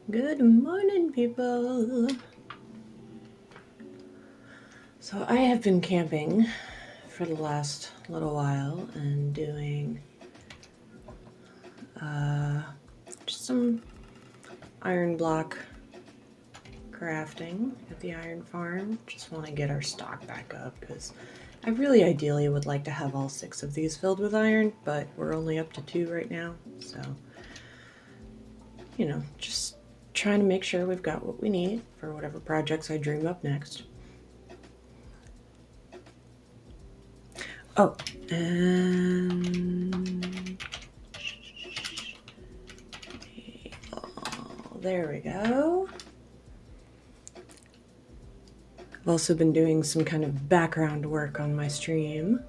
Good morning, people. So I have been camping for the last little while and doing just some iron block crafting at the iron farm. Just want to get our stock back up because I really ideally would like to have all 6 of these filled with iron, but we're only up to 2 right now. So, just trying to make sure we've got what we need for whatever projects I dream up next. Oh, and there we go. I've also been doing some kind of background work on my stream,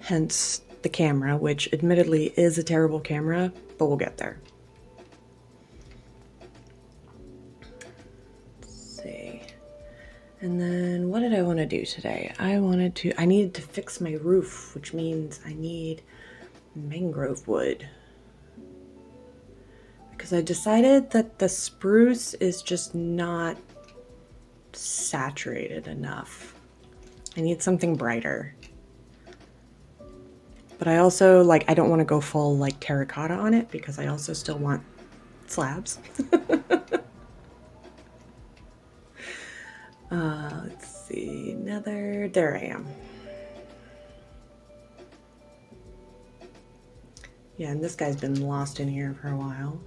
hence the camera, which admittedly is a terrible camera, but we'll get there. Let's see. And then what did I want to do today? I needed to fix my roof, which means I need mangrove wood. Because I decided that the spruce is just not saturated enough. I need something brighter. But I also, I don't want to go full, terracotta on it because I also still want slabs. Let's see, nether, there I am. Yeah, and this guy's been lost in here for a while.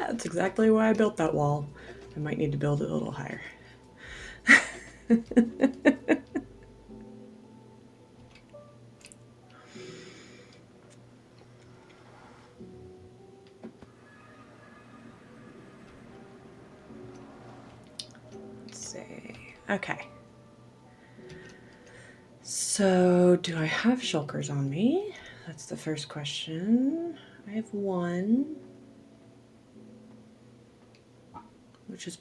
That's exactly why I built that wall. I might need to build it a little higher. Let's see. Okay. So, do I have shulkers on me? That's the first question. I have one, which is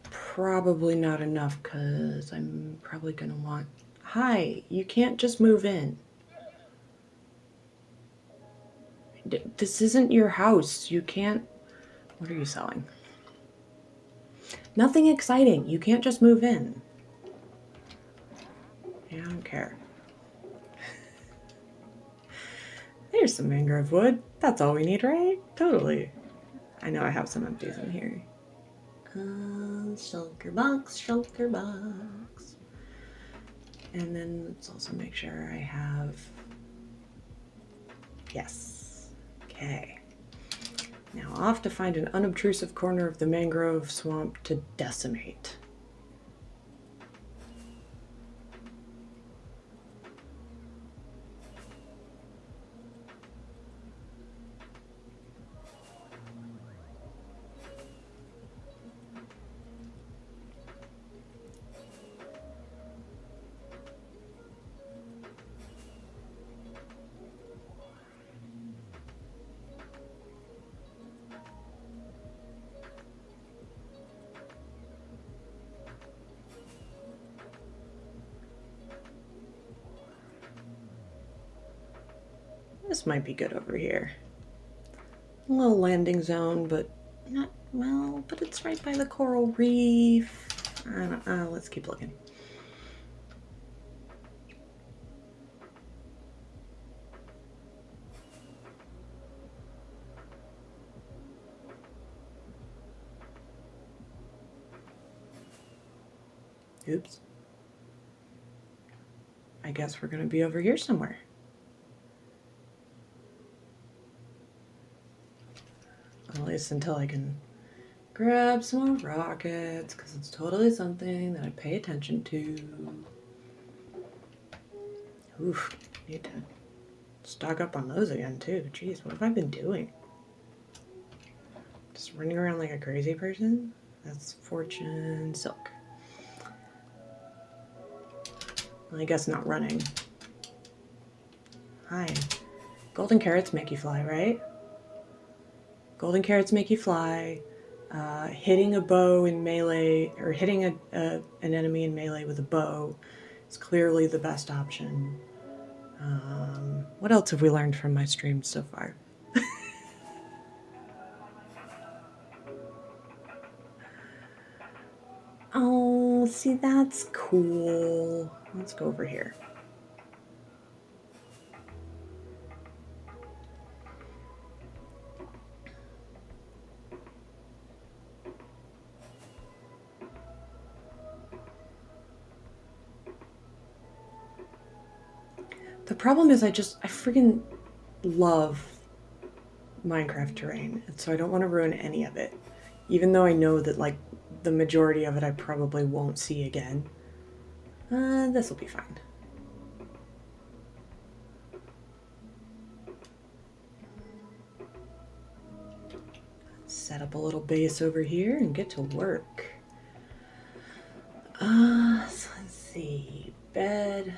probably not enough because I'm probably going to want... Hi, you can't just move in. This isn't your house. You can't... What are you selling? Nothing exciting. You can't just move in. Yeah, I don't care. There's some mangrove wood. That's all we need, right? Totally. I know I have some empties in here. Shulker box. And then let's also make sure I have... Yes. Okay. Now off to find an unobtrusive corner of the mangrove swamp to decimate. This might be good over here. A little landing zone, but not well, but it's right by the coral reef. I don't know, let's keep looking. Oops. I guess we're gonna be over here somewhere. At least until I can grab some more rockets, because it's totally something that I pay attention to. Oof, need to stock up on those again too. Jeez, what have I been doing? Just running around like a crazy person? That's fortune silk. Well, I guess not running. Hi. Golden carrots make you fly, right? Golden carrots make you fly. Hitting a bow in melee, or hitting an enemy in melee with a bow It's clearly the best option. What else have we learned from my streams so far? Oh, see, that's cool. Let's go over here. The problem is I freaking love Minecraft terrain, and so I don't want to ruin any of it. Even though I know that, like, the majority of it I probably won't see again. This will be fine. Set up a little base over here and get to work. So let's see. Bed.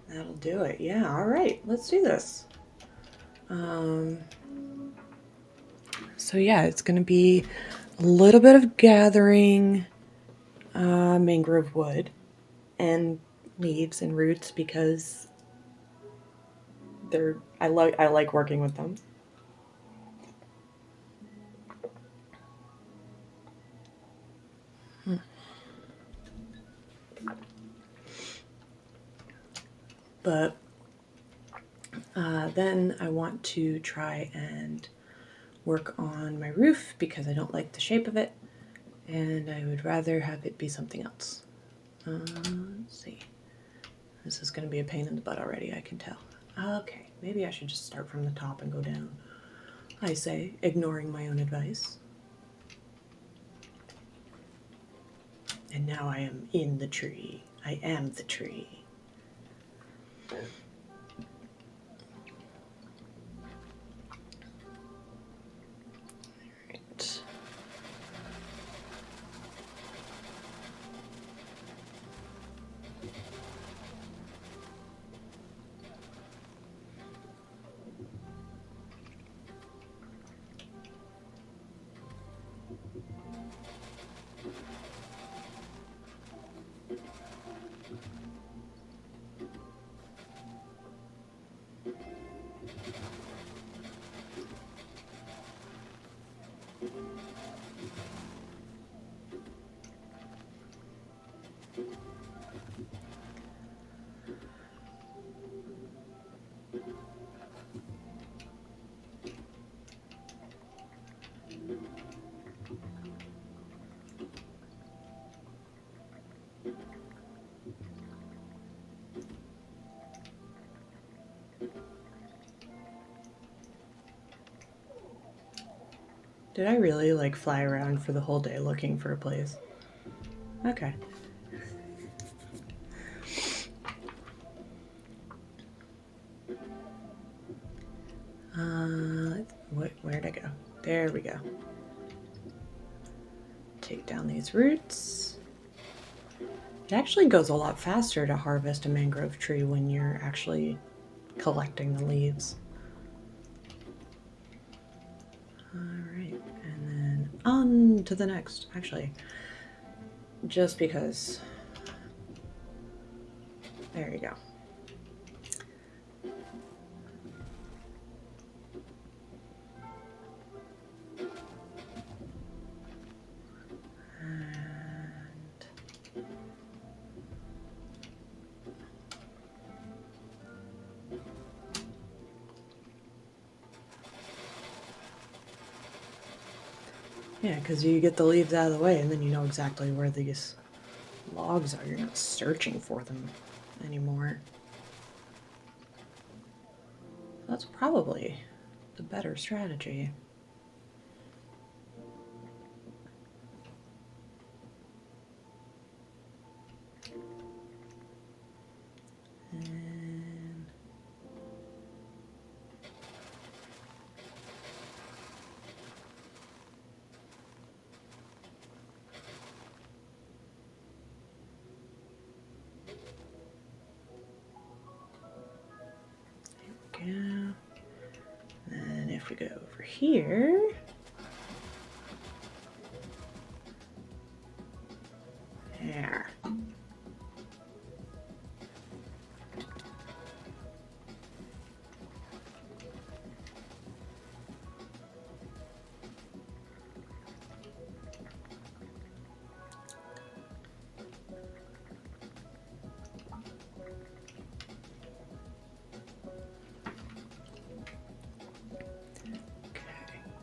And that'll do it. Yeah, all right. Let's do this. So yeah, it's going to be a little bit of gathering mangrove wood and leaves and roots because I like working with them. But then I want to try and work on my roof because I don't like the shape of it, and I would rather have it be something else. Let's see. This is going to be a pain in the butt already, I can tell. Okay, maybe I should just start from the top and go down. I say, ignoring my own advice. And now I am in the tree. I am the tree. Right. Did I really like fly around for the whole day looking for a place? Okay. Where'd I go? There we go. Take down these roots. It actually goes a lot faster to harvest a mangrove tree when you're actually collecting the leaves. Alright, and then on to the next. Actually, just because. There you go. Yeah, because you get the leaves out of the way and then you know exactly where these logs are. You're not searching for them anymore. That's probably the better strategy. And you go over here. There.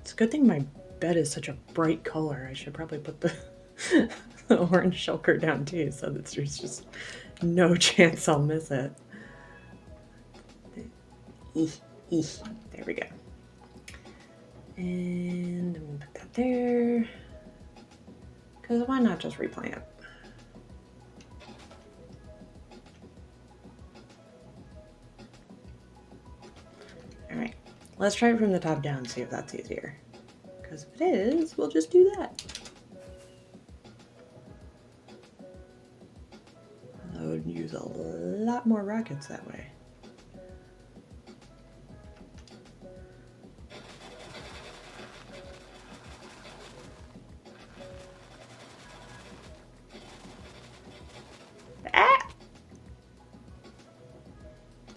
It's a good thing my bed is such a bright color. I should probably put the, the orange shulker down too, so that there's just no chance I'll miss it. There we go. And I'm gonna put that there. Because why not just replant? Alright, let's try it from the top down, see if that's easier. Because if it is, we'll just do that. I would use a lot more rockets that way. Ah!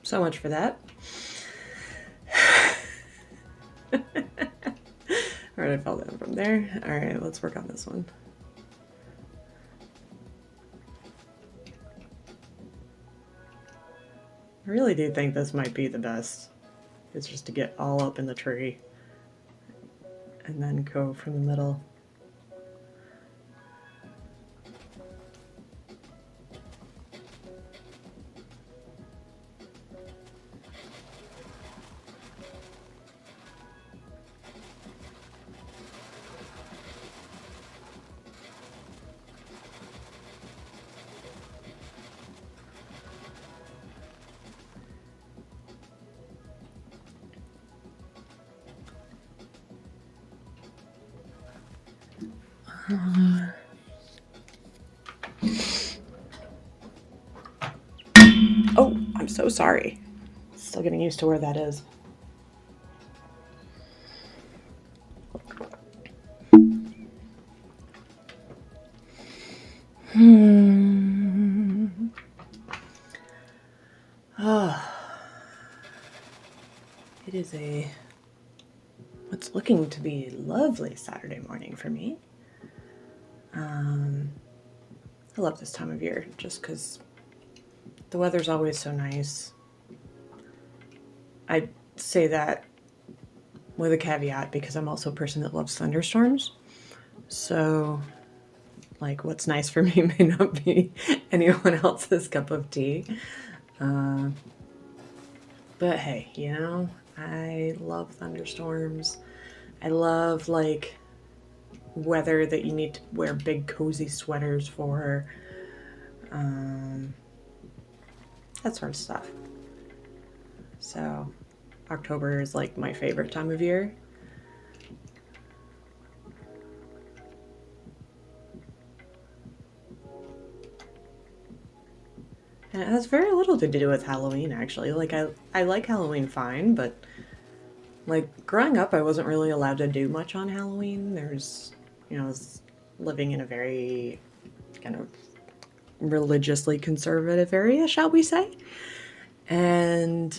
So much for that. Alright, I fell down from there. Alright, let's work on this one. I really do think this might be the best. It's just to get all up in the tree and then go from the middle. Oh, I'm so sorry. Still getting used to where that is. It is what's looking to be a lovely Saturday morning for me. I love this time of year just because the weather's always so nice. I say that with a caveat because I'm also a person that loves thunderstorms. So, like, what's nice for me may not be anyone else's cup of tea. But hey, you know, I love thunderstorms. I love, like, weather that you need to wear big cozy sweaters for. That sort of stuff. So October is like my favorite time of year. And it has very little to do with Halloween, actually. Like, I like Halloween fine, but like growing up I wasn't really allowed to do much on Halloween. There's, you know, I was living in a very kind of religiously conservative area, shall we say. And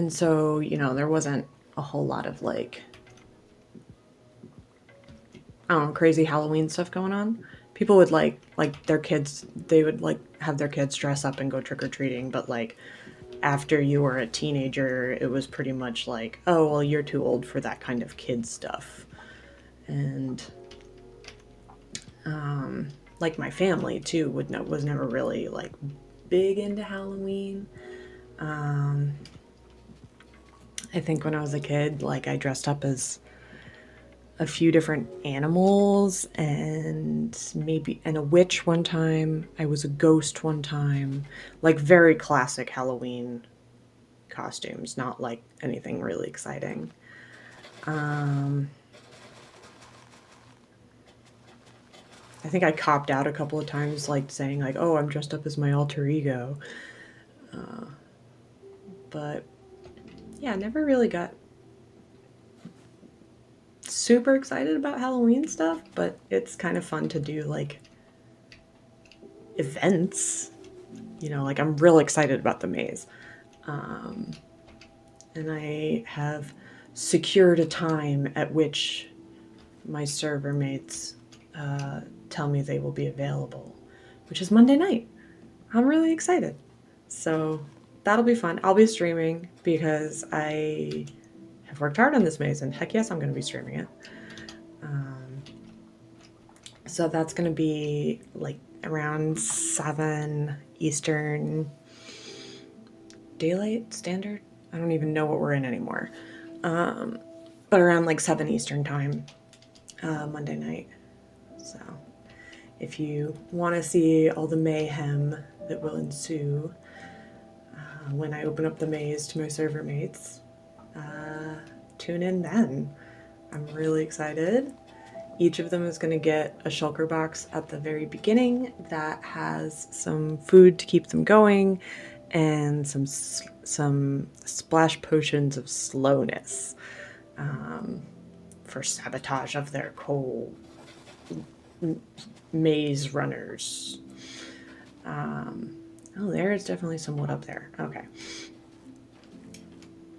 so, you know, there wasn't a whole lot of like, I don't know, crazy Halloween stuff going on. People would like their kids, they would like have their kids dress up and go trick-or-treating, but like after you were a teenager, it was pretty much like, oh, well, you're too old for that kind of kid stuff. And like my family too was never really like big into Halloween. I think when I was a kid, like I dressed up as a few different animals and a witch one time. I was a ghost one time. Like very classic Halloween costumes, not like anything really exciting. I think I copped out a couple of times, like saying like, oh, I'm dressed up as my alter ego. But yeah, never really got super excited about Halloween stuff, but it's kind of fun to do like events. You know, like I'm real excited about the maze. And I have secured a time at which my server mates tell me they will be available, which is Monday night. I'm really excited. So that'll be fun. I'll be streaming because I have worked hard on this maze, and heck yes, I'm going to be streaming it. So that's going to be like around 7 Eastern Daylight Standard. I don't even know what we're in anymore. But around like 7 Eastern time, Monday night. So if you want to see all the mayhem that will ensue when I open up the maze to my server mates, tune in then. I'm really excited. Each of them is going to get a shulker box at the very beginning that has some food to keep them going and some splash potions of slowness for sabotage of their coal maze runners. Oh, there's definitely some wood up there. Okay.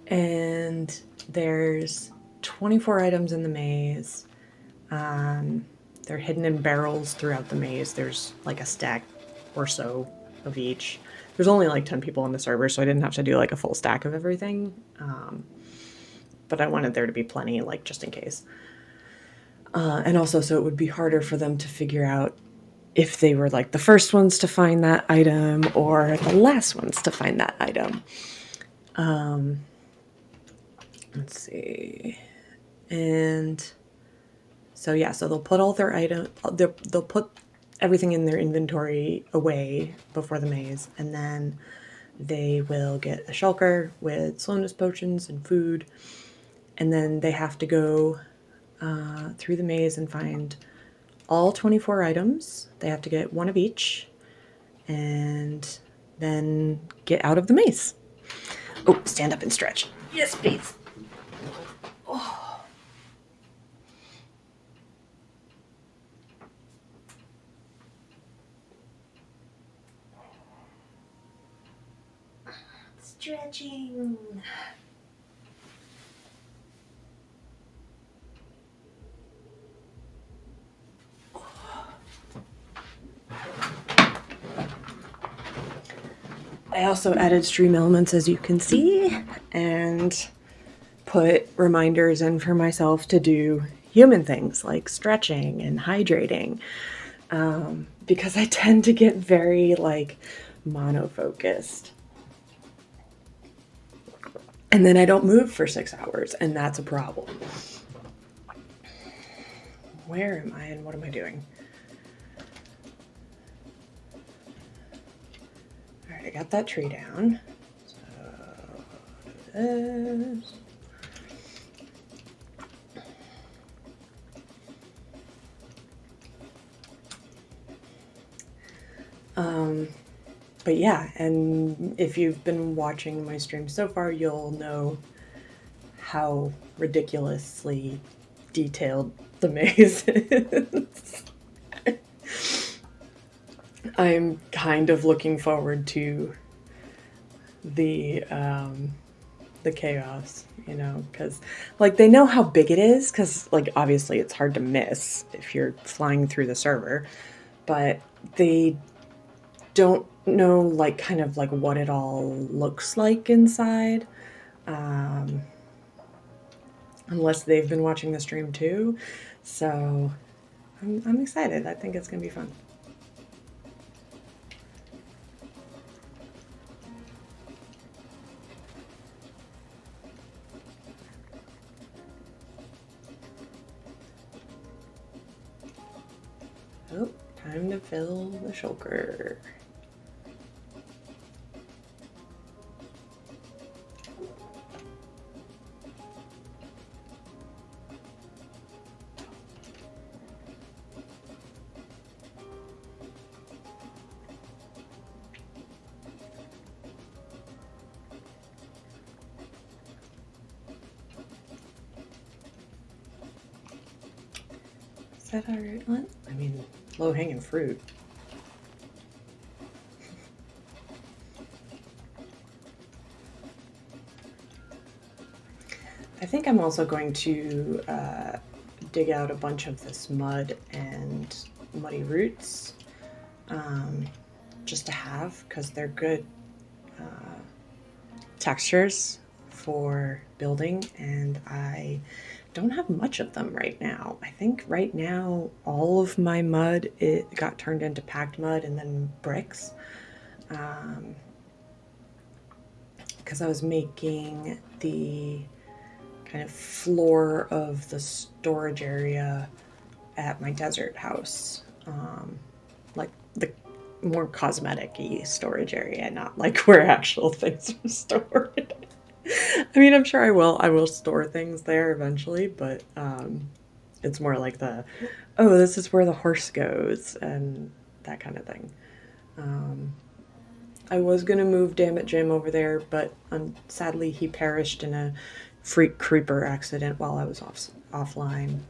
And there's 24 items in the maze. They're hidden in barrels throughout the maze. There's like a stack or so of each. There's only like 10 people on the server, so I didn't have to do like a full stack of everything. But I wanted there to be plenty, like just in case. And also so it would be harder for them to figure out if they were like the first ones to find that item or the last ones to find that item. Let's see. And so yeah, so they'll put all their items, they'll put everything in their inventory away before the maze, and then they will get a shulker with slowness potions and food, and then they have to go through the maze and find all 24 items. They have to get one of each, and then get out of the maze. Oh, stand up and stretch. Yes, please. Oh. Stretching. I also added stream elements, as you can see, and put reminders in for myself to do human things like stretching and hydrating, because I tend to get very like mono-focused. And then I don't move for 6 hours, and that's a problem. Where am I and what am I doing? All right, I got that tree down. So this. But yeah, and if you've been watching my stream so far, you'll know how ridiculously detailed the maze is. I'm kind of looking forward to the chaos, you know, because like they know how big it is, because like obviously it's hard to miss if you're flying through the server, but they don't know like kind of like what it all looks like inside, unless they've been watching the stream too. So I'm excited. I think it's gonna be fun. Oh, time to fill the shulker. that alright? I mean, low-hanging fruit. I think I'm also going to dig out a bunch of this mud and muddy roots just to have, because they're good textures for building, and I don't have much of them right now. I think right now all of my mud, it got turned into packed mud and then bricks, because I was making the kind of floor of the storage area at my desert house, like the more cosmetic-y storage area, not like where actual things are stored. I mean, I'm sure I will store things there eventually, but it's more like oh, this is where the horse goes and that kind of thing. I was going to move Dammit Jim over there, but sadly he perished in a freak creeper accident while I was offline.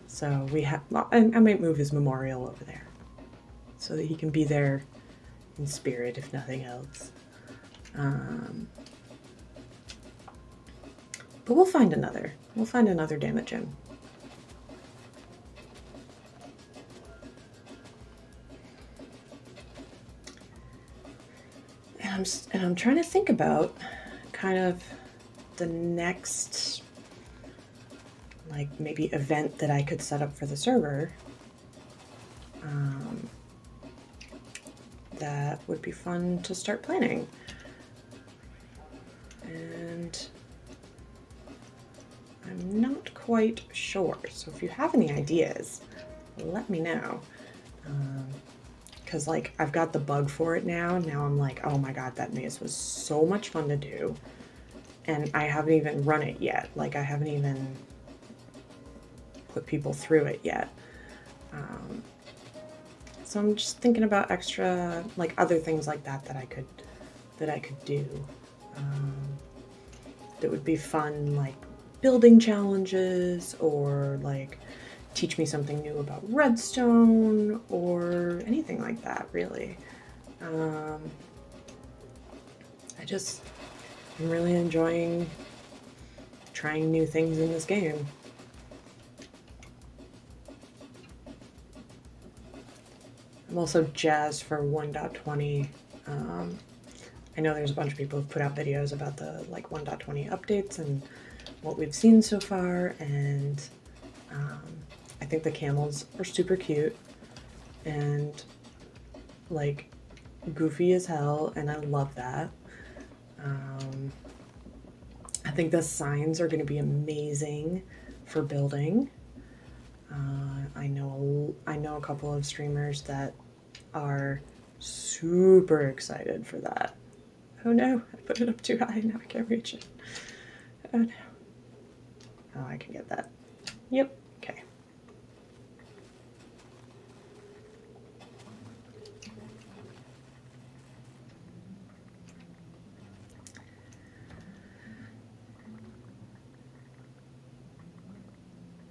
So I might move his memorial over there so that he can be there in spirit, if nothing else. But we'll find another. We'll find another Dammit Jim. And I'm trying to think about kind of the next, like, maybe event that I could set up for the server. That would be fun to start planning. And I'm not quite sure. So if you have any ideas, let me know. Because, like, I've got the bug for it now. Now I'm like, oh my god, that maze was so much fun to do. And I haven't even run it yet. Like, I haven't even put people through it yet. So I'm just thinking about extra, like, other things like that that I could do. That would be fun, like building challenges, or like teach me something new about redstone, or anything like that, really. I'm really enjoying trying new things in this game. I'm also jazzed for 1.20. I know there's a bunch of people who've put out videos about the like 1.20 updates and what we've seen so far, and I think the camels are super cute and like goofy as hell, and I love that. I think the signs are going to be amazing for building. I know a couple of streamers that are super excited for that. Oh no, I put it up too high, now I can't reach it. Oh no. Oh, I can get that. Yep, okay.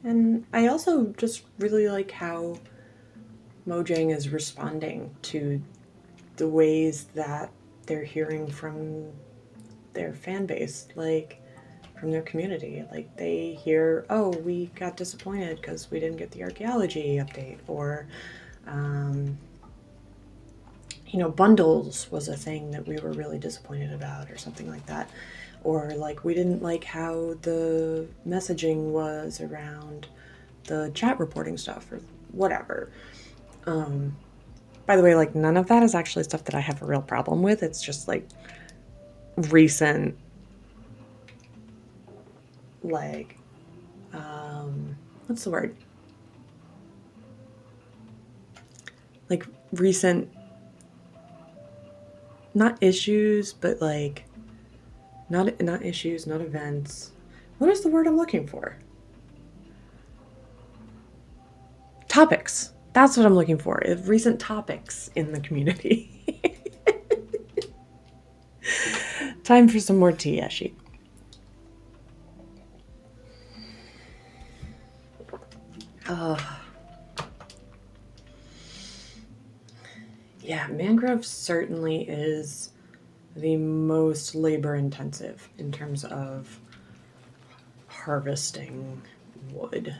And I also just really like how Mojang is responding to the ways that they're hearing from their fan base, like from their community. Like they hear, oh, we got disappointed because we didn't get the archaeology update, or you know, bundles was a thing that we were really disappointed about, or something like that. Or like we didn't like how the messaging was around the chat reporting stuff, or whatever. By the way, like none of that is actually stuff that I have a real problem with. It's just like recent, like, what's the word? Like recent, not issues, but like, not issues, not events. What is the word I'm looking for? Topics. That's what I'm looking for. Recent topics in the community. Time for some more tea, Eshi. Yeah, mangrove certainly is the most labor intensive in terms of harvesting wood.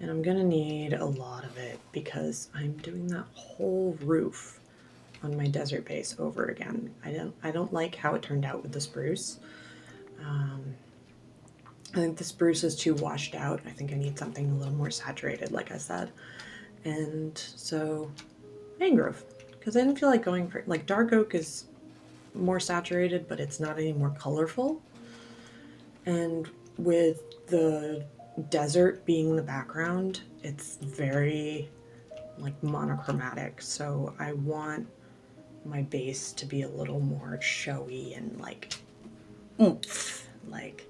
And I'm gonna need a lot of it because I'm doing that whole roof on my desert base over again. I don't like how it turned out with the spruce. I think the spruce is too washed out. I think I need something a little more saturated, like I said. And so mangrove, because I didn't feel like going for, like, dark oak is more saturated, but it's not any more colorful. And with the desert being the background, it's very like monochromatic. So I want my base to be a little more showy and like oomph. Like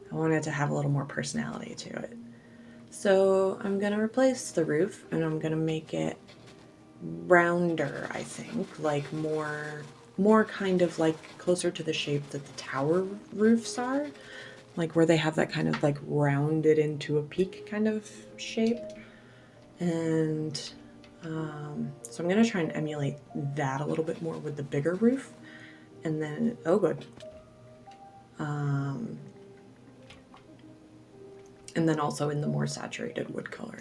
I want it to have a little more personality to it. So I'm gonna replace the roof and I'm gonna make it rounder, I think, like more kind of like closer to the shape that the tower roofs are, like where they have that kind of like rounded into a peak kind of shape. And so I'm gonna try and emulate that a little bit more with the bigger roof. And then, oh good. And then also in the more saturated wood color.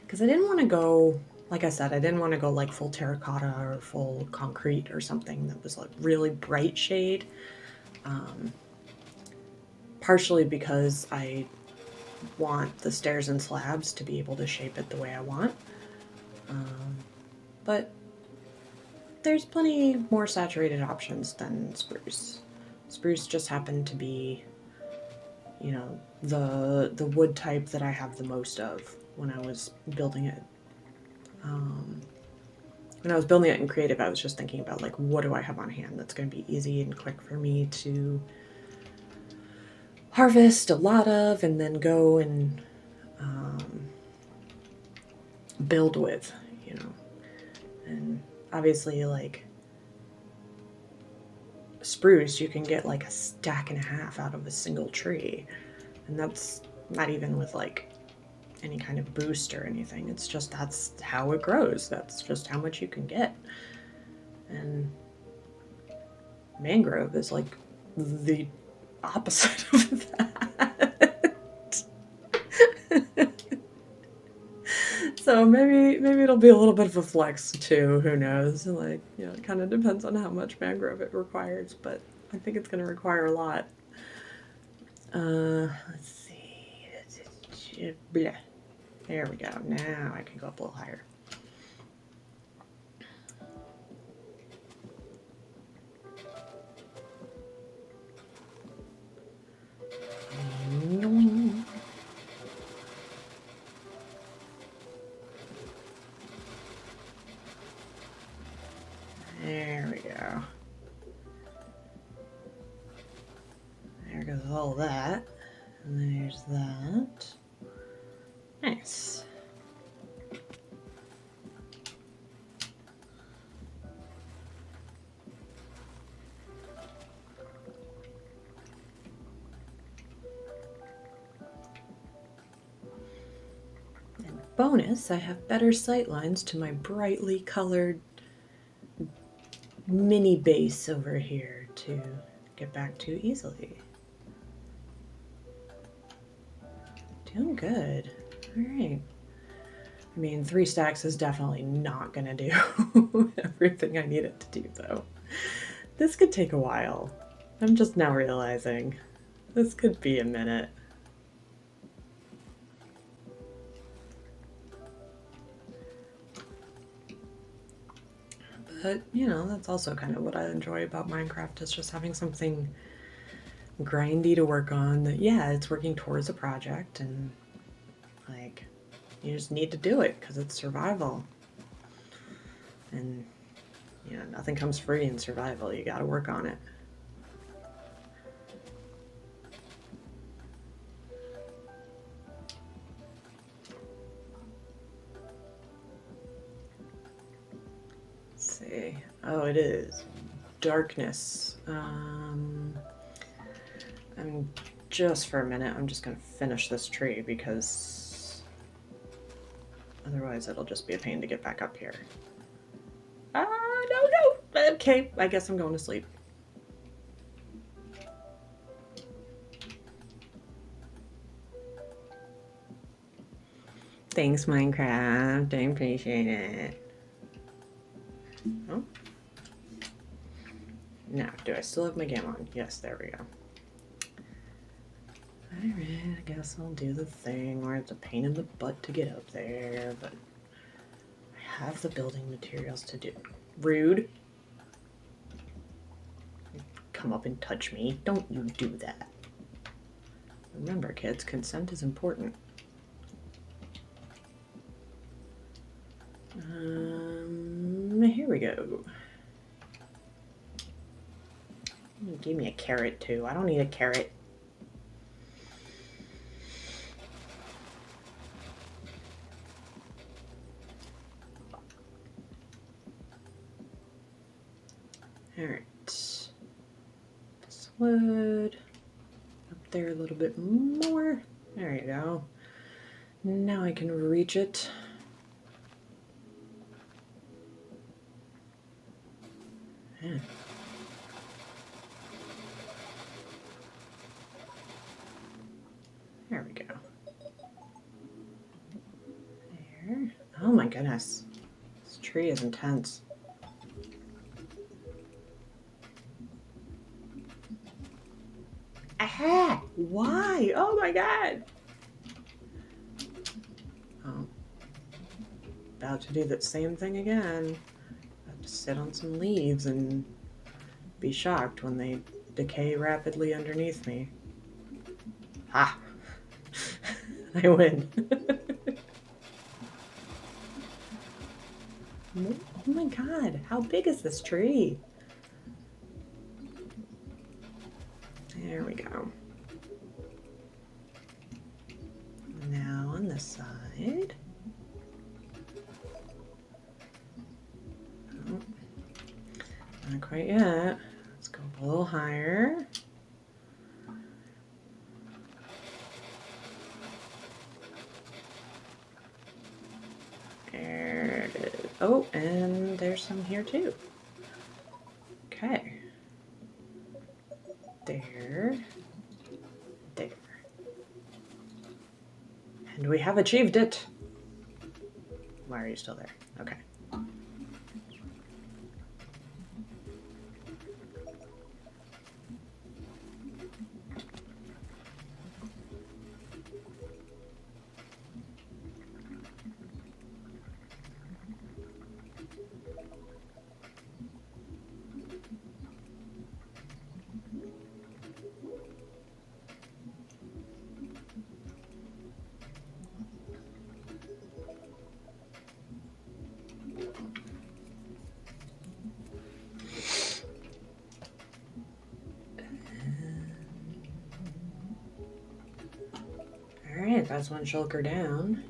Because I didn't want to go, like I said, I didn't want to go like full terracotta or full concrete or something that was like really bright shade. Partially because I want the stairs and slabs to be able to shape it the way I want. But there's plenty more saturated options than spruce. Spruce just happened to be, you know, the wood type that I have the most of when I was building it. When I was building it in creative, I was just thinking about like, what do I have on hand that's going to be easy and quick for me to harvest a lot of and then go and build with, you know. And obviously, like spruce, you can get like a stack and a half out of a single tree, and that's not even with like any kind of boost or anything. It's just that's how it grows. That's just how much you can get. And mangrove is like the opposite of that. So maybe it'll be a little bit of a flex too. Who knows? Like, you know, it kind of depends on how much mangrove it requires, but I think it's going to require a lot. Let's see. Blah. There we go. Now I can go up a little higher. There we go. There goes all that. And there's that. Nice. And bonus, I have better sight lines to my brightly colored mini base over here to get back to easily. Doing good. All right. I mean, 3 stacks is definitely not gonna do everything I need it to do, though. This could take a while. I'm just now realizing. This could be a minute. But, you know, that's also kind of what I enjoy about Minecraft, is just having something grindy to work on that, yeah, it's working towards a project, and, like, you just need to do it because it's survival. And, you know, nothing comes free in survival. You gotta work on it. Let's see. Oh, it is darkness. I'm just for a minute, I'm just gonna finish this tree because otherwise it'll just be a pain to get back up here. Okay, I guess I'm going to sleep. Thanks, Minecraft. I appreciate it. Oh. Now, do I still have my game on? Yes, there we go. Alright, I guess I'll do the thing where it's a pain in the butt to get up there, but I have the building materials to do. Rude. Come up and touch me. Don't you do that. Remember, kids, consent is important. Here we go. Give me a carrot too. I don't need a carrot. Alright. This wood. Up there a little bit more. There you go. Now I can reach it. Yeah. There we go. There. Oh my goodness. This tree is intense. Aha! Why? Oh my god! Oh. About to do that same thing again. Have to sit on some leaves and be shocked when they decay rapidly underneath me. Ha! I win. Oh my god, how big is this tree? There we go. Now on this side. Oh, not quite yet. Let's go a little higher. There it is. Oh, and there's some here too. Okay. There. There. And we have achieved it. Why are you still there? Okay. Alright, that's one shulker down.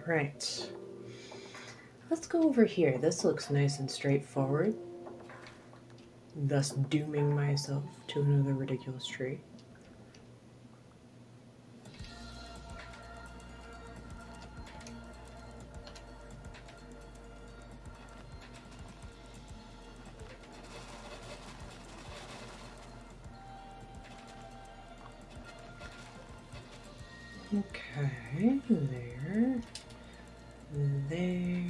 Alright. Let's go over here. This looks nice and straightforward. Thus dooming myself to another ridiculous tree. Okay, there, there.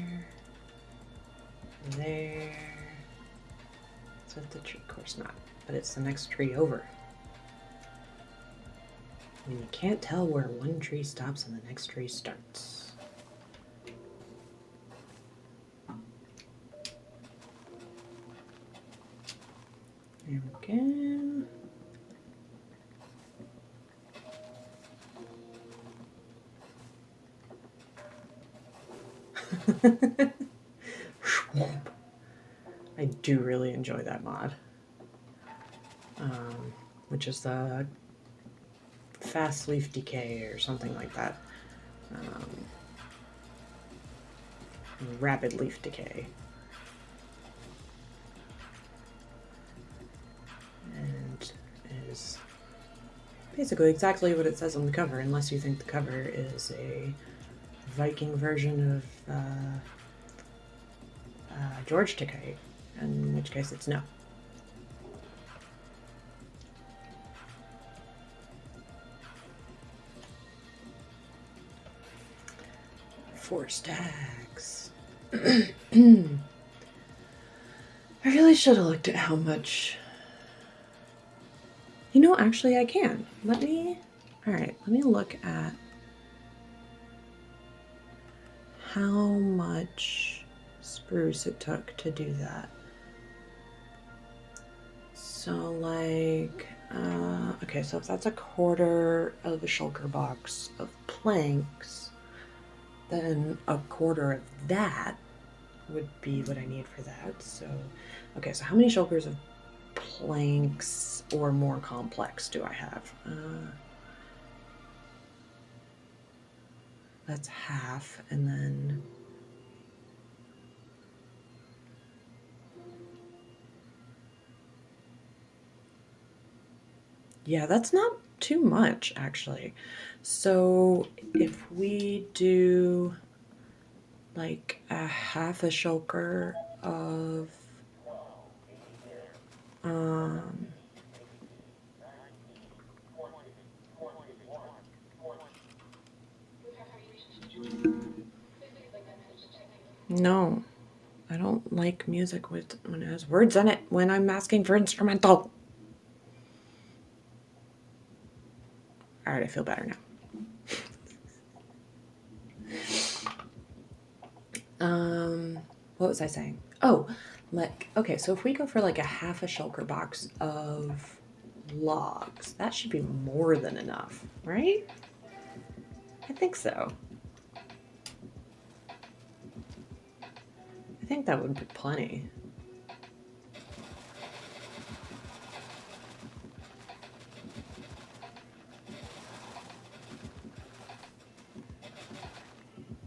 Is that the tree? Of course not, but it's the next tree over. And you can't tell where one tree stops and the next tree starts. go. I do really enjoy that mod, which is the fast leaf decay or something like that. Rapid leaf decay. And is basically exactly what it says on the cover, unless you think the cover is a Viking version of George Takei, in which case it's no. Four stacks. I really should have looked at how much. You know, actually, I can. Let me look at how much spruce it took to do that. So, like, okay, so if that's a quarter of a shulker box of planks, then a quarter of that would be what I need for that. So, okay, so how many shulkers of planks or more complex do I have? That's half, and then yeah, that's not too much actually. So if we do like a half a shulker of no, I don't like music when it has words in it when I'm asking for instrumental. All right, I feel better now. What was I saying? Oh, like, okay, so if we go for like a half a shulker box of logs, that should be more than enough, right? I think so. I think that would be plenty.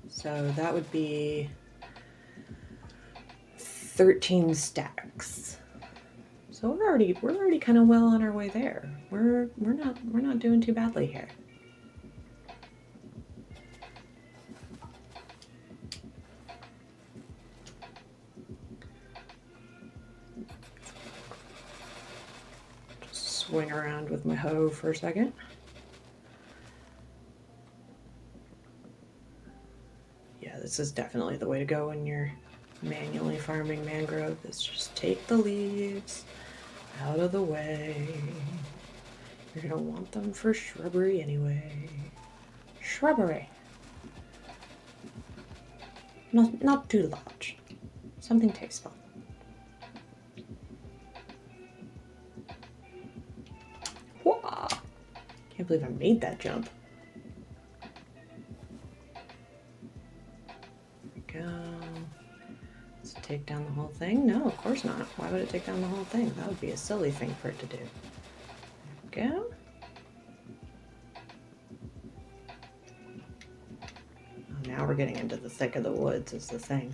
So that would be 13 stacks. So we're already kind of well on our way there. We're not doing too badly here. Just swing around with my hoe for a second. Yeah, this is definitely the way to go when you're manually farming mangrove, is just take the leaves out of the way. You're gonna want them for shrubbery anyway. Shrubbery. Not too large. Something tasteful. Whoa! Can't believe I made that jump. There we go. Let's take down the whole thing. No, of course not. Why would it take down the whole thing? That would be a silly thing for it to do. There we go. Oh, now we're getting into the thick of the woods is the thing.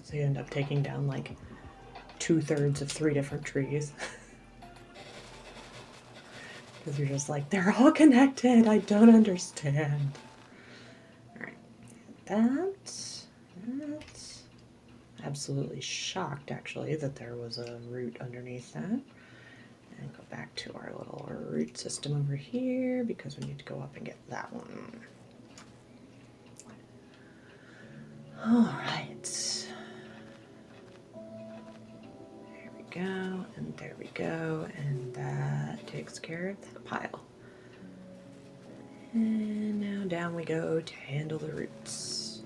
So you end up taking down like 2/3 of 3 different trees. Because you're just like, they're all connected. I don't understand. Alright. That's absolutely shocked actually that there was a root underneath that. And go back to our little root system over here because we need to go up and get that one. Alright. There we go, and there we go, and that takes care of that pile. And now down we go to handle the roots.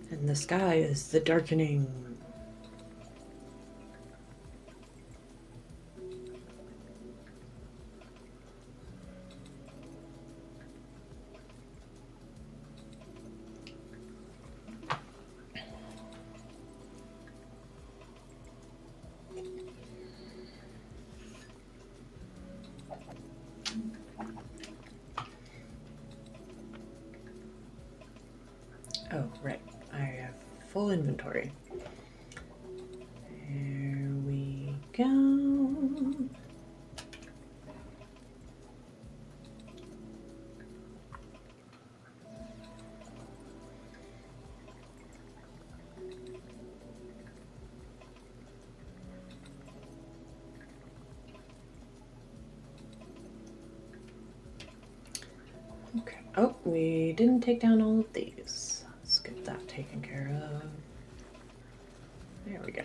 And the sky is the darkening. Oh, right. I have full inventory. There we go. Okay. Oh, we didn't take down all of these. Let's get that taken care of. There we go.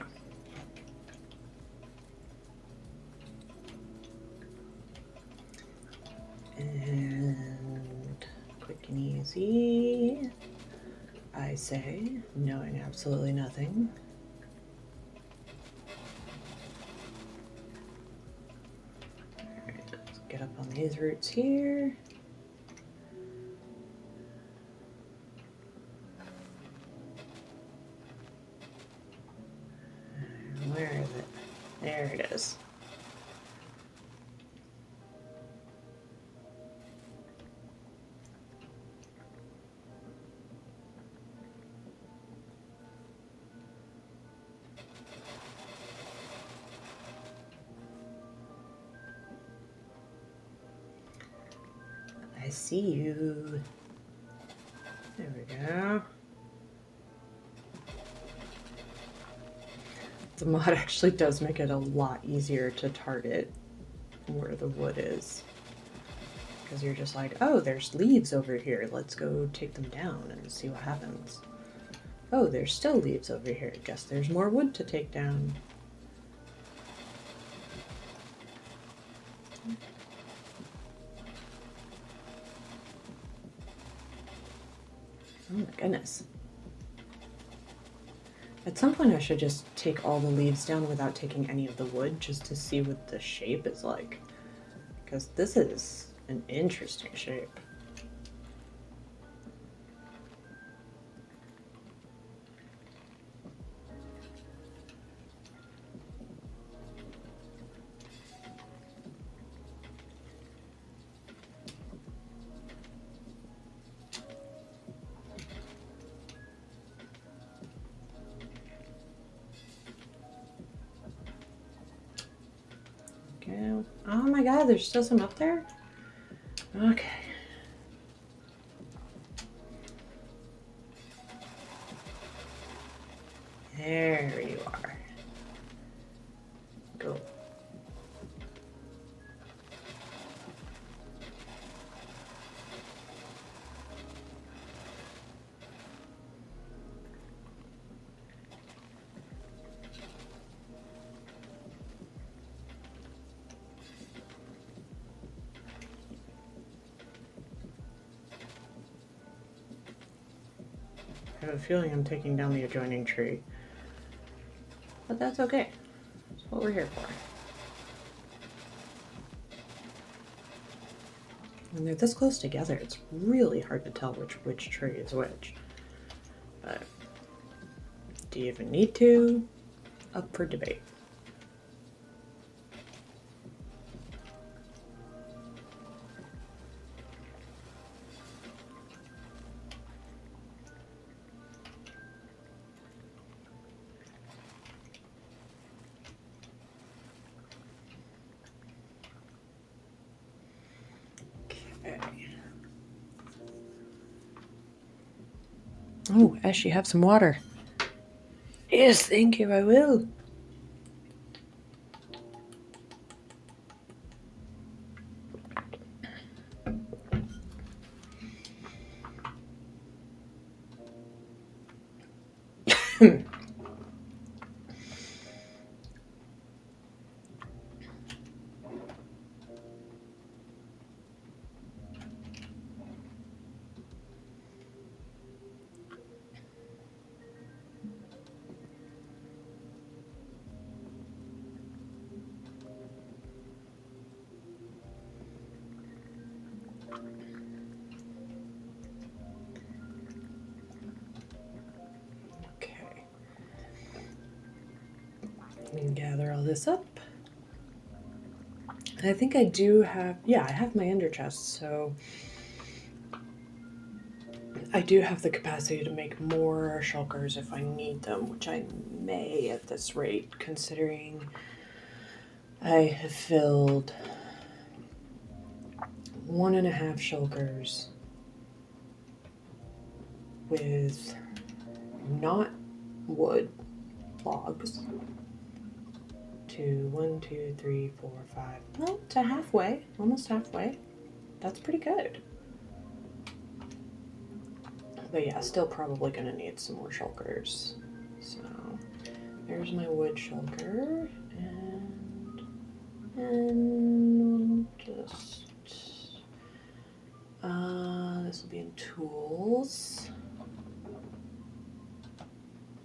And quick and easy, I say, knowing absolutely nothing. Alright, let's get up on these roots here. Where is it? There it is. I see you. There we go. The mod actually does make it a lot easier to target where the wood is. Because you're just like, oh, there's leaves over here. Let's go take them down and see what happens. Oh, there's still leaves over here. Guess there's more wood to take down. Oh my goodness. At some point I should just take all the leaves down without taking any of the wood, just to see what the shape is like. Because this is an interesting shape. Okay. Oh my god, there's still some up there? Okay. There you are. Go. I have a feeling I'm taking down the adjoining tree. But that's okay. That's what we're here for. When they're this close together, it's really hard to tell which tree is which. But do you even need to? Up for debate. Oh, Ash, you have some water. Yes, thank you, I will. Okay. And gather all this up. And I think I do have, yeah, I have my ender chest, so I do have the capacity to make more shulkers if I need them, which I may at this rate, considering I have filled 1.5 shulkers with not wood logs to 1, 2, 3, 4, 5. Well, to halfway, almost halfway. That's pretty good. But yeah, still probably gonna need some more shulkers. So there's my wood shulker, and just this will be in tools.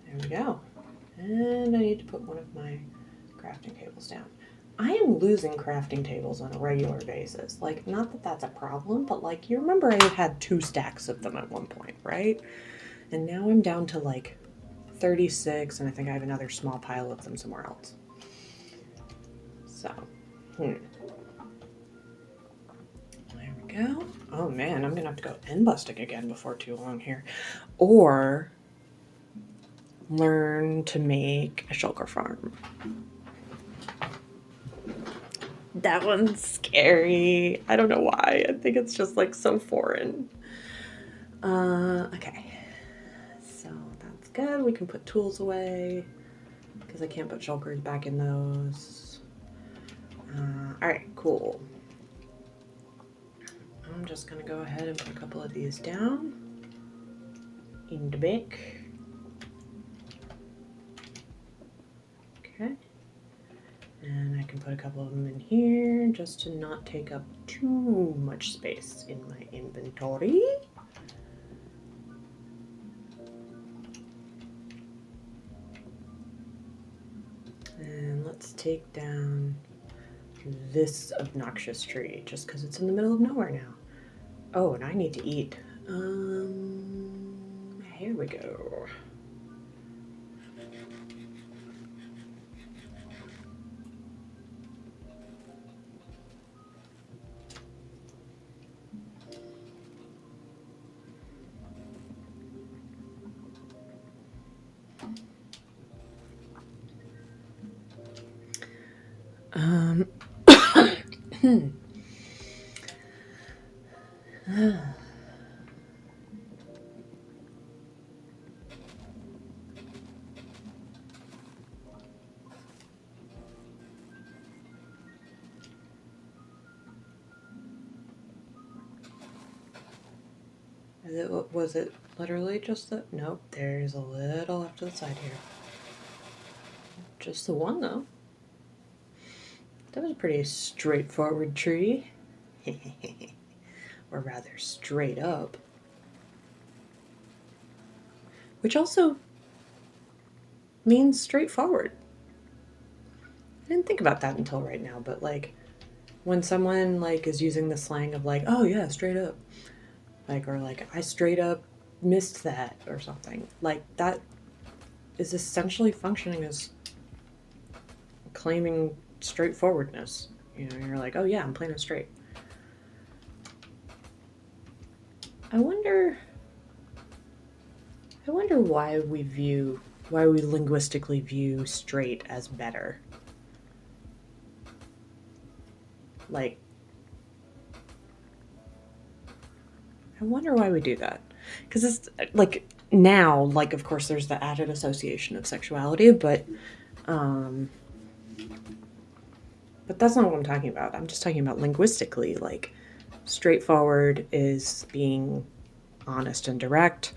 There we go. And I need to put one of my crafting tables down. I am losing crafting tables on a regular basis. Like, not that that's a problem, but like, you remember I had 2 stacks of them at one point, right? And now I'm down to like 36, and I think I have another small pile of them somewhere else. So, there we go. Oh man, I'm gonna have to go end busting again before too long here. Or learn to make a shulker farm. That one's scary. I don't know why. I think it's just like so foreign. Okay. So that's good. We can put tools away because I can't put shulkers back in those. Alright, cool. I'm just gonna go ahead and put a couple of these down in the back. Okay. And I can put a couple of them in here just to not take up too much space in my inventory. And let's take down this obnoxious tree just because it's in the middle of nowhere now. Oh, and I need to eat. Here we go. Was it literally just the? Nope, there's a little off to the side here. Just the one, though. That was a pretty straightforward tree. Or rather, straight up. Which also means straightforward. I didn't think about that until right now, but like, when someone like is using the slang of like, oh yeah, straight up. Like, or like, I straight up missed that or something. Like, that is essentially functioning as claiming straightforwardness. You know, you're like, oh yeah, I'm playing it straight. I wonder why we linguistically view straight as better. Like, I wonder why we do that. Because it's like now, like, of course, there's the added association of sexuality, but that's not what I'm talking about. I'm just talking about linguistically. Like, straightforward is being honest and direct.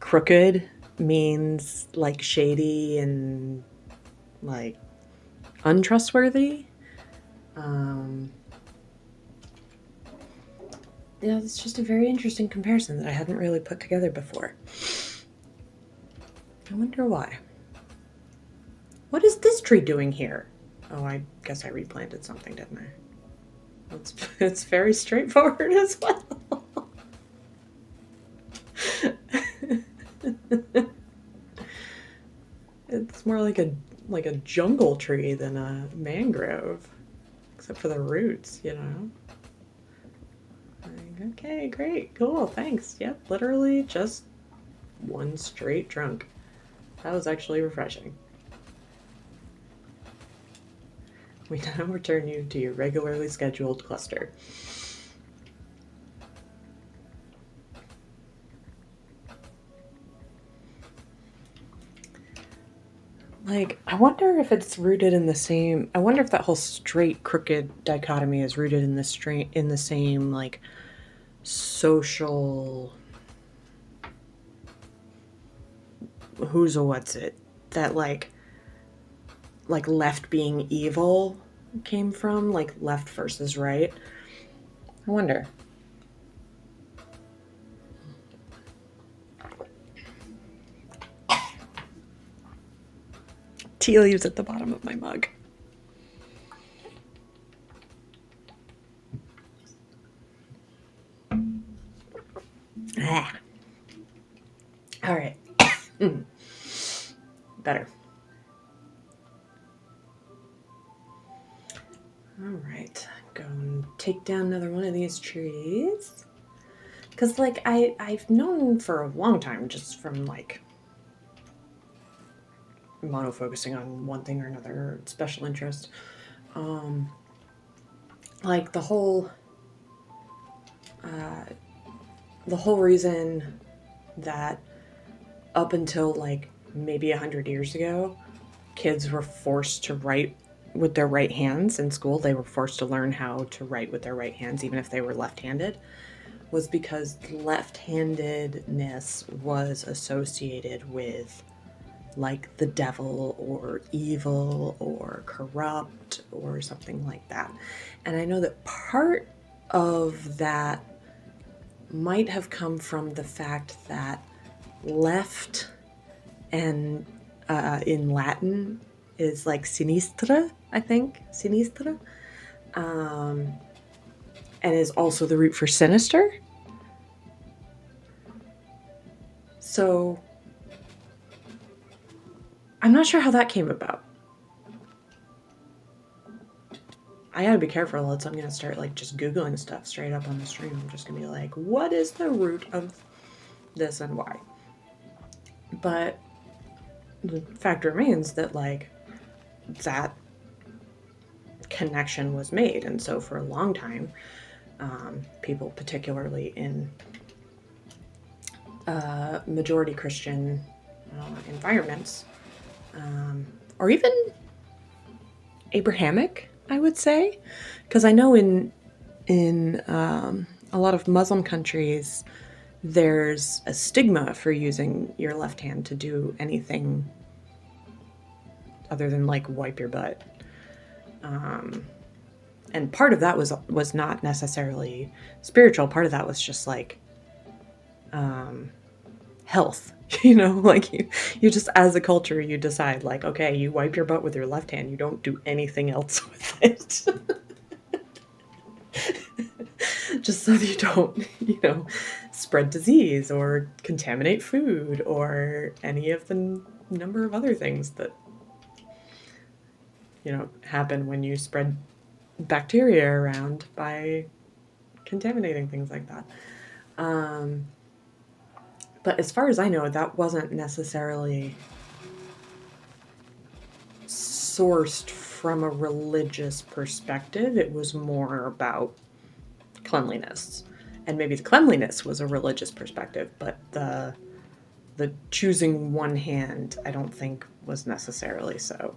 Crooked means like shady and like untrustworthy. Yeah, it's just a very interesting comparison that I hadn't really put together before. I wonder why. What is this tree doing here? Oh, I guess I replanted something, didn't I? It's very straightforward as well. It's more like a jungle tree than a mangrove, except for the roots, you know. Like, okay, great, cool, thanks. Yep, literally just one straight trunk. That was actually refreshing. We now return you to your regularly scheduled cluster. Like, I wonder if it's rooted in the same. I wonder if that whole straight crooked dichotomy is rooted in the same like social. Who's a what's it that like left being evil came from, like left versus right. I wonder. Tea leaves at the bottom of my mug. Ah. All right. Better. All right. Go and take down another one of these trees. Because, like, I've known for a long time, just from, like, monofocusing on one thing or another, special interest. Like, the whole reason that up until, like, maybe 100 years ago, kids were forced to write with their right hands in school. They were forced to learn how to write with their right hands, even if they were left-handed, was because left-handedness was associated with like the devil or evil or corrupt or something like that. And I know that part of that might have come from the fact that left and in Latin is like sinistra, I think, sinistra, and is also the root for sinister. So I'm not sure how that came about. I gotta be careful, else I'm gonna start like just Googling stuff straight up on the stream. I'm just gonna be like, what is the root of this and why? But the fact remains that like that connection was made, and so for a long time, people, particularly in majority Christian environments, or even Abrahamic, I would say, because I know in a lot of Muslim countries, there's a stigma for using your left hand to do anything other than like wipe your butt. And part of that was not necessarily spiritual. Part of that was just like health. You know, like you just, as a culture, you decide like, okay, you wipe your butt with your left hand. You don't do anything else with it. Just so that you don't, you know, spread disease or contaminate food or any of the number of other things that, you know, happen when you spread bacteria around by contaminating things like that. But as far as I know, that wasn't necessarily sourced from a religious perspective. It was more about cleanliness. And maybe the cleanliness was a religious perspective, but the choosing one hand, I don't think was necessarily so.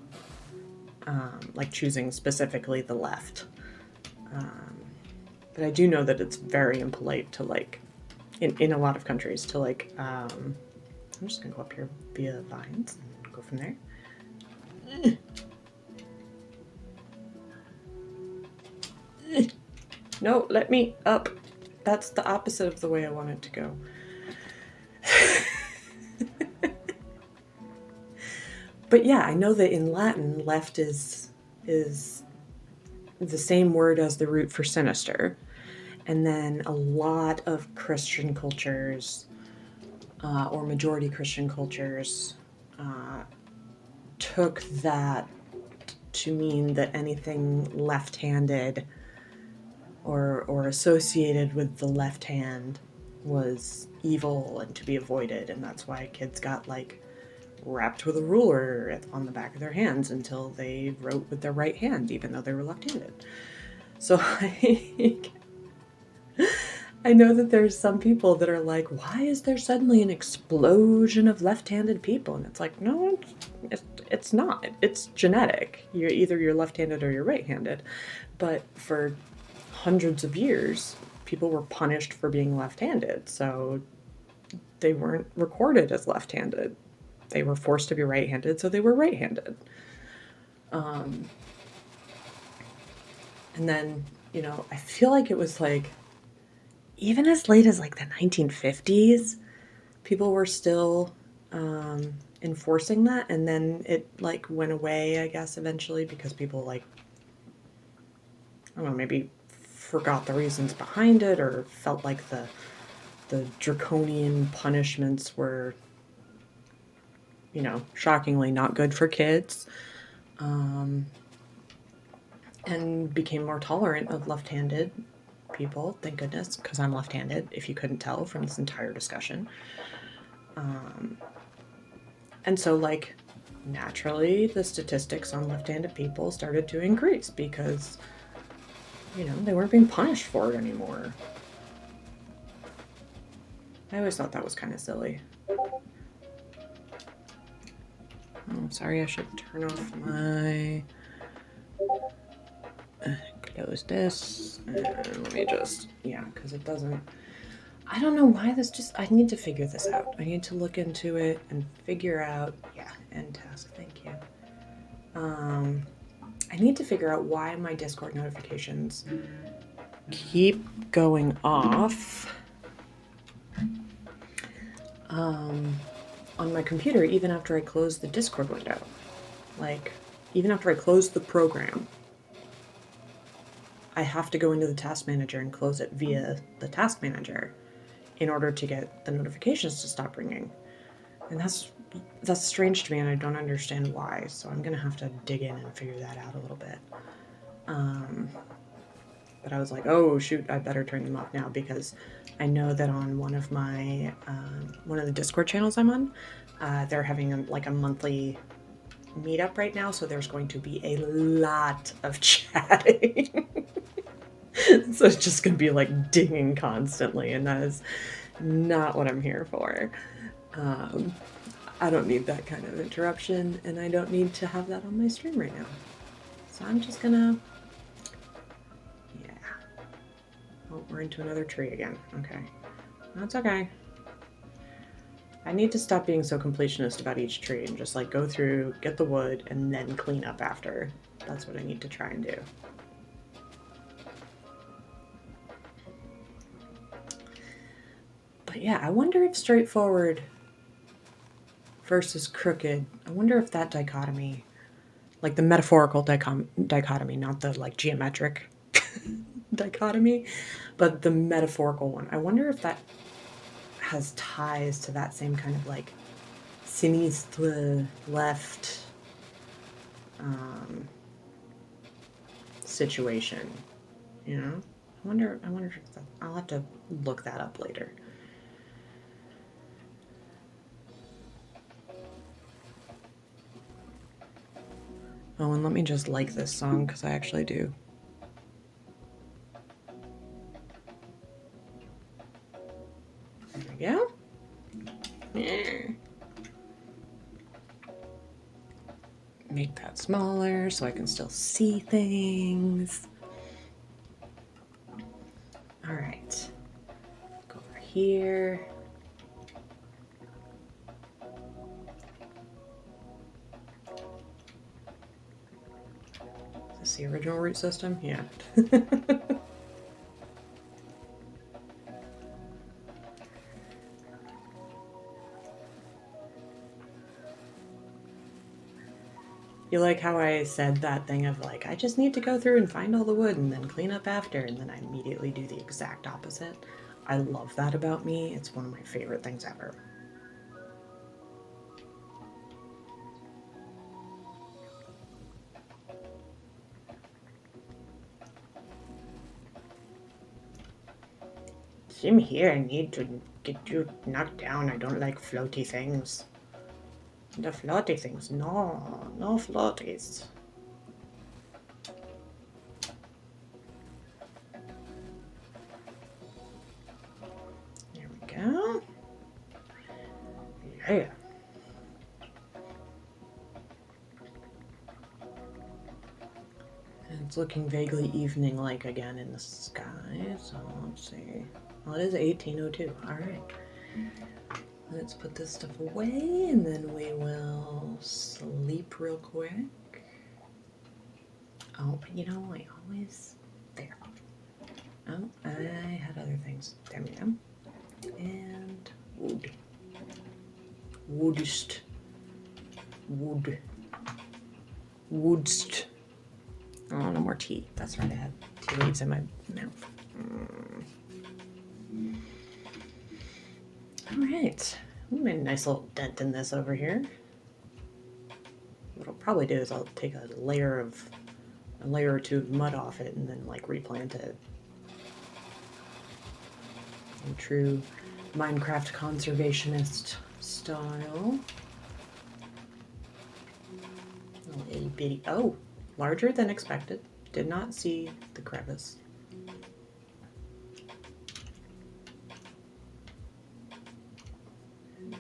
Like choosing specifically the left. But I do know that it's very impolite to like, in a lot of countries, to like, I'm just gonna go up here via vines and go from there. No, let me up. That's the opposite of the way I want it to go. But yeah, I know that in Latin, left is the same word as the root for sinister. And then a lot of Christian cultures, or majority Christian cultures, took that to mean that anything left-handed or associated with the left hand was evil and to be avoided, and that's why kids got like wrapped with a ruler on the back of their hands until they wrote with their right hand, even though they were left-handed. So like, I know that there's some people that are like, why is there suddenly an explosion of left-handed people? And it's like, no, it's not. It's genetic. You're left-handed or you're right-handed. But for hundreds of years, people were punished for being left-handed. So they weren't recorded as left-handed. They were forced to be right-handed, so they were right-handed. And then, I feel like it was like, even as late as like the 1950s, people were still enforcing that, and then it like went away, I guess, eventually, because people like, I don't know, maybe forgot the reasons behind it, or felt like the draconian punishments were, shockingly not good for kids, and became more tolerant of left-handed people, thank goodness, because I'm left-handed, if you couldn't tell from this entire discussion. And so, like, naturally, the statistics on left-handed people started to increase because, they weren't being punished for it anymore. I always thought that was kind of silly. Oh, sorry, I should turn off my... close this, and let me just, because it doesn't... I don't know why I need to figure this out. I need to look into it and figure out, end task, thank you. I need to figure out why my Discord notifications keep going off on my computer even after I close the Discord window. Like, even after I close the program, I have to go into the task manager and close it via the task manager in order to get the notifications to stop ringing. And that's strange to me, and I don't understand why, so I'm gonna have to dig in and figure that out a little bit. But I was like, oh shoot, I better turn them off now, because I know that on one of my one of the Discord channels I'm on, they're having a monthly meetup right now, so there's going to be a lot of chatting. So it's just going to be like dinging constantly, and that is not what I'm here for. I don't need that kind of interruption, and I don't need to have that on my stream right now. So I'm just gonna... Oh, we're into another tree again. Okay. That's okay. I need to stop being so completionist about each tree and just like go through, get the wood, and then clean up after. That's what I need to try and do. But yeah, I wonder if straightforward versus crooked, I wonder if that dichotomy, like the metaphorical dichotomy, not the like geometric dichotomy, but the metaphorical one, I wonder if that has ties to that same kind of like sinistre left situation, I wonder if that, I'll have to look that up later. Oh, and let me just like this song, because I actually do. There we go. Yeah. Make that smaller so I can still see things. All right. Go over here. Is this the original root system? Yeah. You like how I said that thing of like, I just need to go through and find all the wood and then clean up after, and then I immediately do the exact opposite? I love that about me. It's one of my favorite things ever. Sim here, I need to get you knocked down. I don't like floaty things. The floaty things, no, no floaties. There we go. Yeah. And it's looking vaguely evening-like again in the sky, so let's see. Well, it is 18:02. All right. Let's put this stuff away, and then we will sleep real quick. Oh, you know, I always... There. Oh, I had other things. There we go. And wood. Woodst. Wood. Woodst. Oh, no more tea. That's right, I had tea leaves in my mouth. Alright. Made a nice little dent in this over here. What I'll probably do is I'll take a layer or two of mud off it and then like replant it. In true Minecraft conservationist style. Little itty bitty. Oh, larger than expected. Did not see the crevice.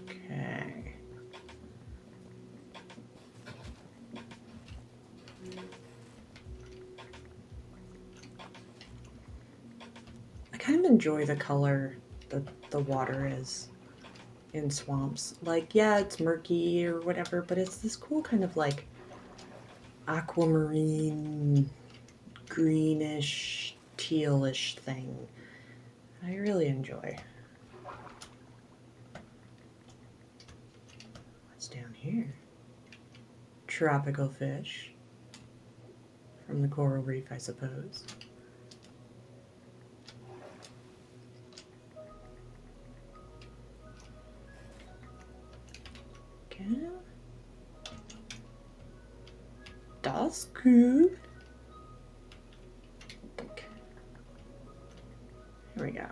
Okay. I kind of enjoy the color the water is in swamps. Like, yeah, it's murky or whatever, but it's this cool kind of like aquamarine, greenish, tealish thing. I really enjoy. What's down here? Tropical fish from the coral reef, I suppose. Okay. Das cool. Here we go.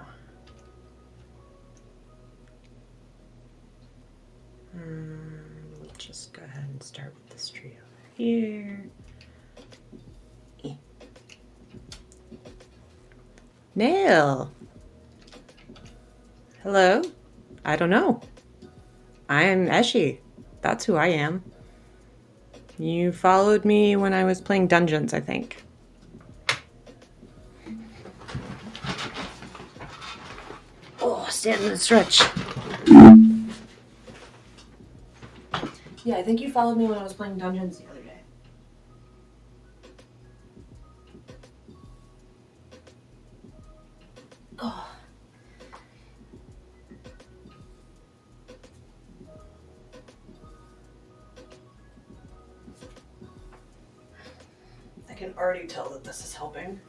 Let's just go ahead and start with this tree over here. Nail! Hello? I don't know. I'm Eshi. That's who I am. You followed me when I was playing Dungeons, I think. Oh, stand and stretch. Yeah, I think you followed me when I was playing Dungeons the other day. Oh. I can already tell that this is helping.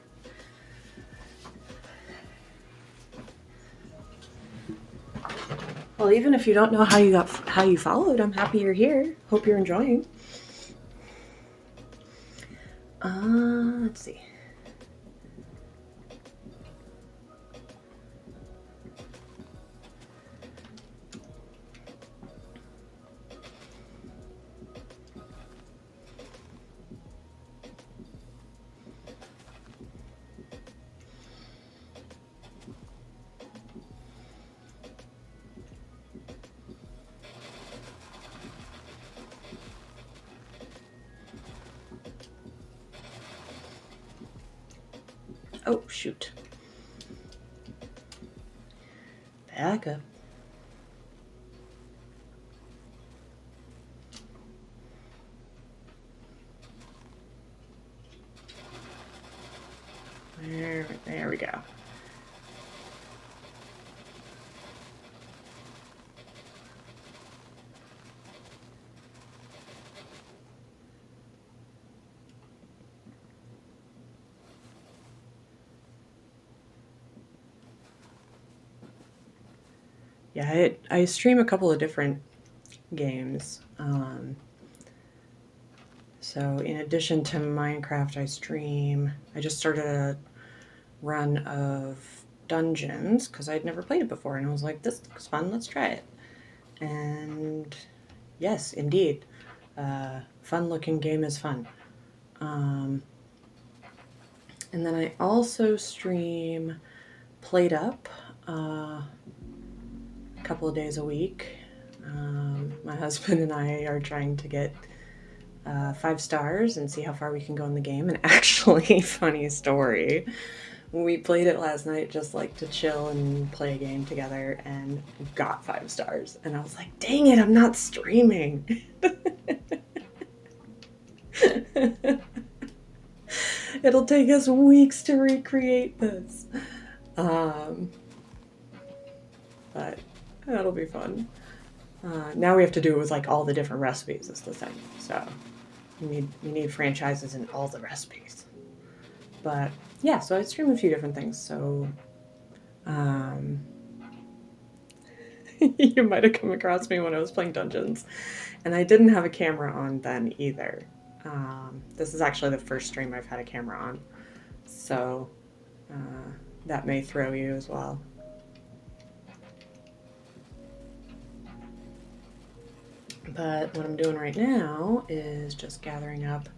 Well, even if you don't know how you followed, I'm happy you're here. Hope you're enjoying. Let's see. Oh, shoot. Back up. There we go. Yeah, I stream a couple of different games. So in addition to Minecraft, I just started a run of Dungeons because I'd never played it before, and I was like, this looks fun, let's try it. And yes, indeed, fun looking game is fun. And then I also stream PlateUp a couple of days a week. My husband and I are trying to get 5 stars and see how far we can go in the game. And actually, funny story, we played it last night just like to chill and play a game together and got 5 stars. And I was like, dang it, I'm not streaming. It'll take us weeks to recreate this. But that'll be fun. Now we have to do it with like all the different recipes is the thing. So you need franchises in all the recipes. But yeah, so I stream a few different things. So you might have come across me when I was playing Dungeons, and I didn't have a camera on then either. This is actually the first stream I've had a camera on, so that may throw you as well. But what I'm doing right now is just gathering up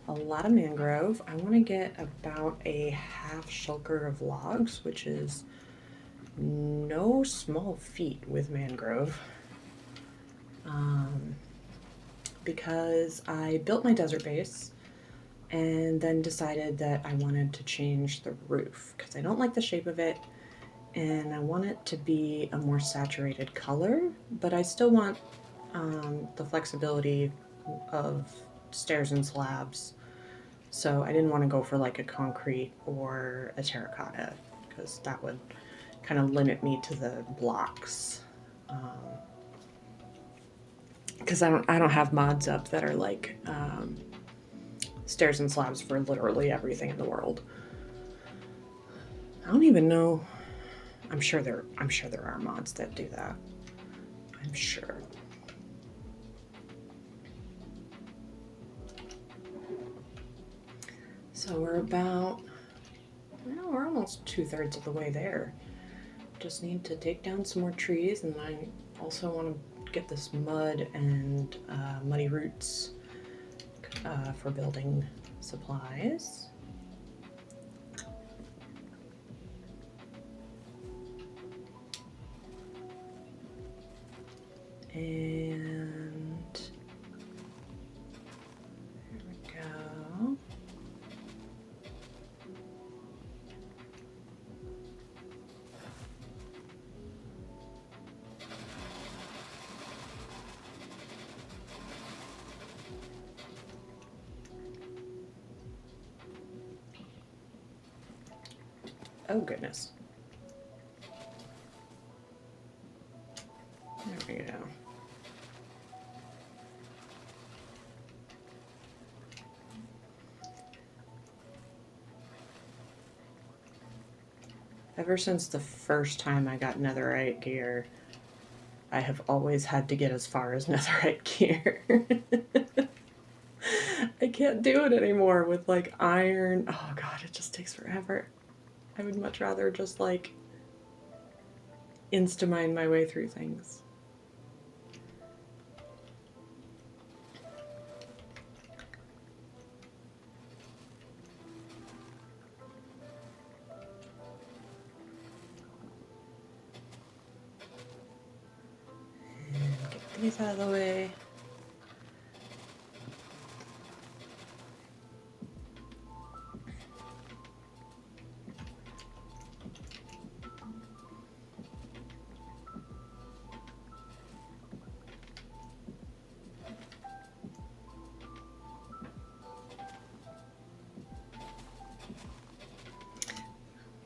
a lot of mangrove. I want to get about a half shulker of logs, which is no small feat with mangrove. Because I built my desert base and then decided that I wanted to change the roof because I don't like the shape of it and I want it to be a more saturated color, but I still want the flexibility of stairs and slabs. So I didn't want to go for like a concrete or a terracotta because that would kind of limit me to the blocks. Because I don't have mods up that are like stairs and slabs for literally everything in the world. I don't even know. I'm sure there are mods that do that. I'm sure. So we're almost 2/3 of the way there. Just need to take down some more trees, and I also want to get this mud and muddy roots for building supplies. And there we go. Oh goodness. There we go. Ever since the first time I got netherite gear, I have always had to get as far as netherite gear. I can't do it anymore with like iron. Oh god, it just takes forever. I would much rather just like insta-mine my way through things. And get these out of the way.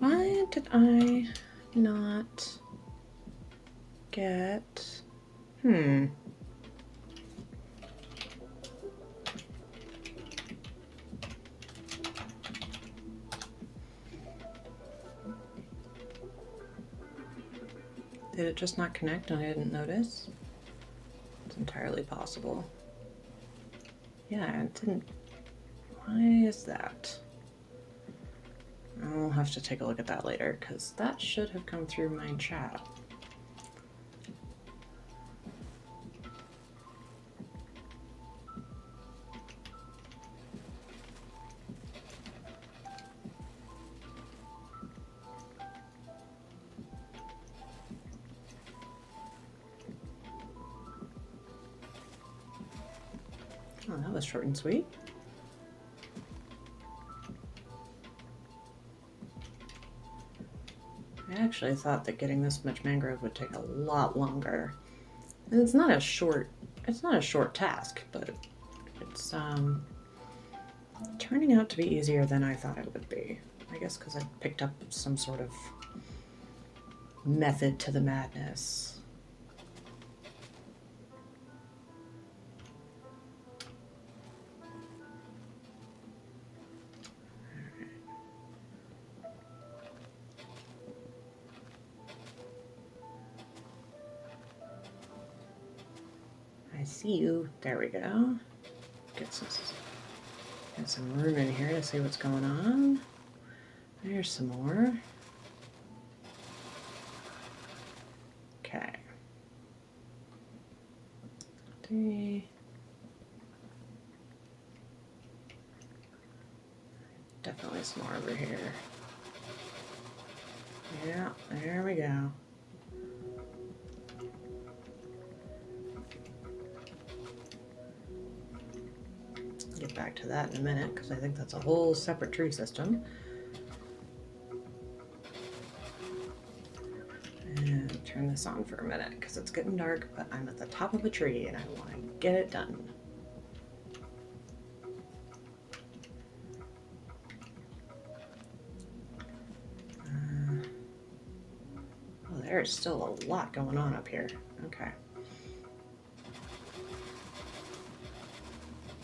Why did I not get... Did it just not connect and I didn't notice? It's entirely possible. Yeah, it didn't. Why is that? I'll have to take a look at that later, because that should have come through my chat. Oh, that was short and sweet. I actually thought that getting this much mangrove would take a lot longer. And it's not a short task, but it's turning out to be easier than I thought it would be. I guess because I picked up some sort of method to the madness. I see you. There we go. Get some room in here to see what's going on. There's some more. Okay. Definitely some more over here. Yeah, there we go. Get back to that in a minute because I think that's a whole separate tree system. And turn this on for a minute because it's getting dark, but I'm at the top of a tree and I want to get it done. Oh, there's still a lot going on up here. Okay.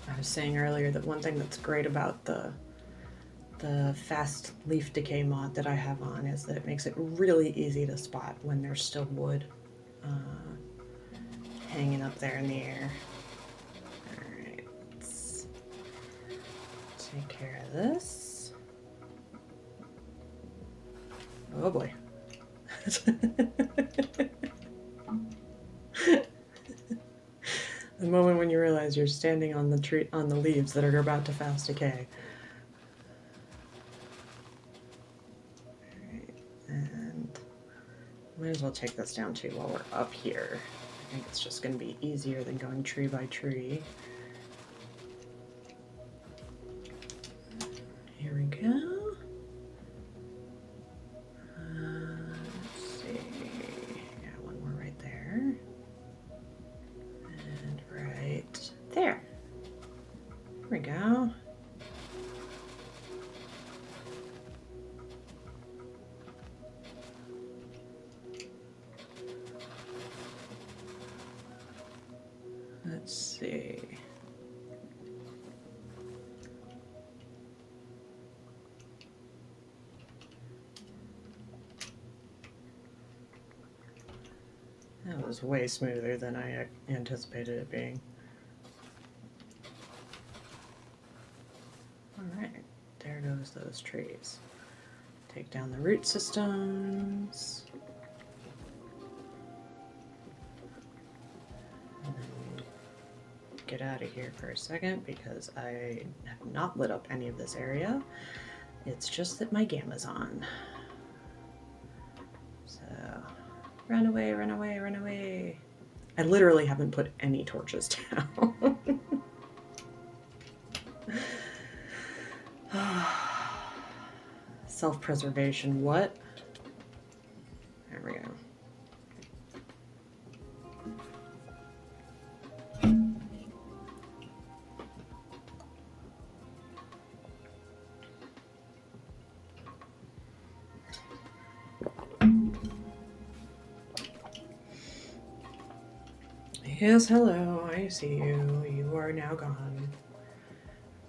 I was saying earlier that one thing that's great about the fast leaf decay mod that I have on is that it makes it really easy to spot when there's still wood hanging up there in the air. Alright, let's take care of this. Oh boy. The moment when you realize you're standing on the tree, on the leaves that are about to fast decay. Alright, and might as well take this down too while we're up here. I think it's just going to be easier than going tree by tree. Here we go. Let's see. Yeah, one more right there. And right there. There we go. Let's see. That was way smoother than I anticipated it being. Alright, there goes those trees. Take down the root systems. And then get out of here for a second because I have not lit up any of this area. It's just that my gamma's on. So, run away, run away, run away. I literally haven't put any torches down. Self-preservation, what? There we go. Yes, hello, I see you. You are now gone.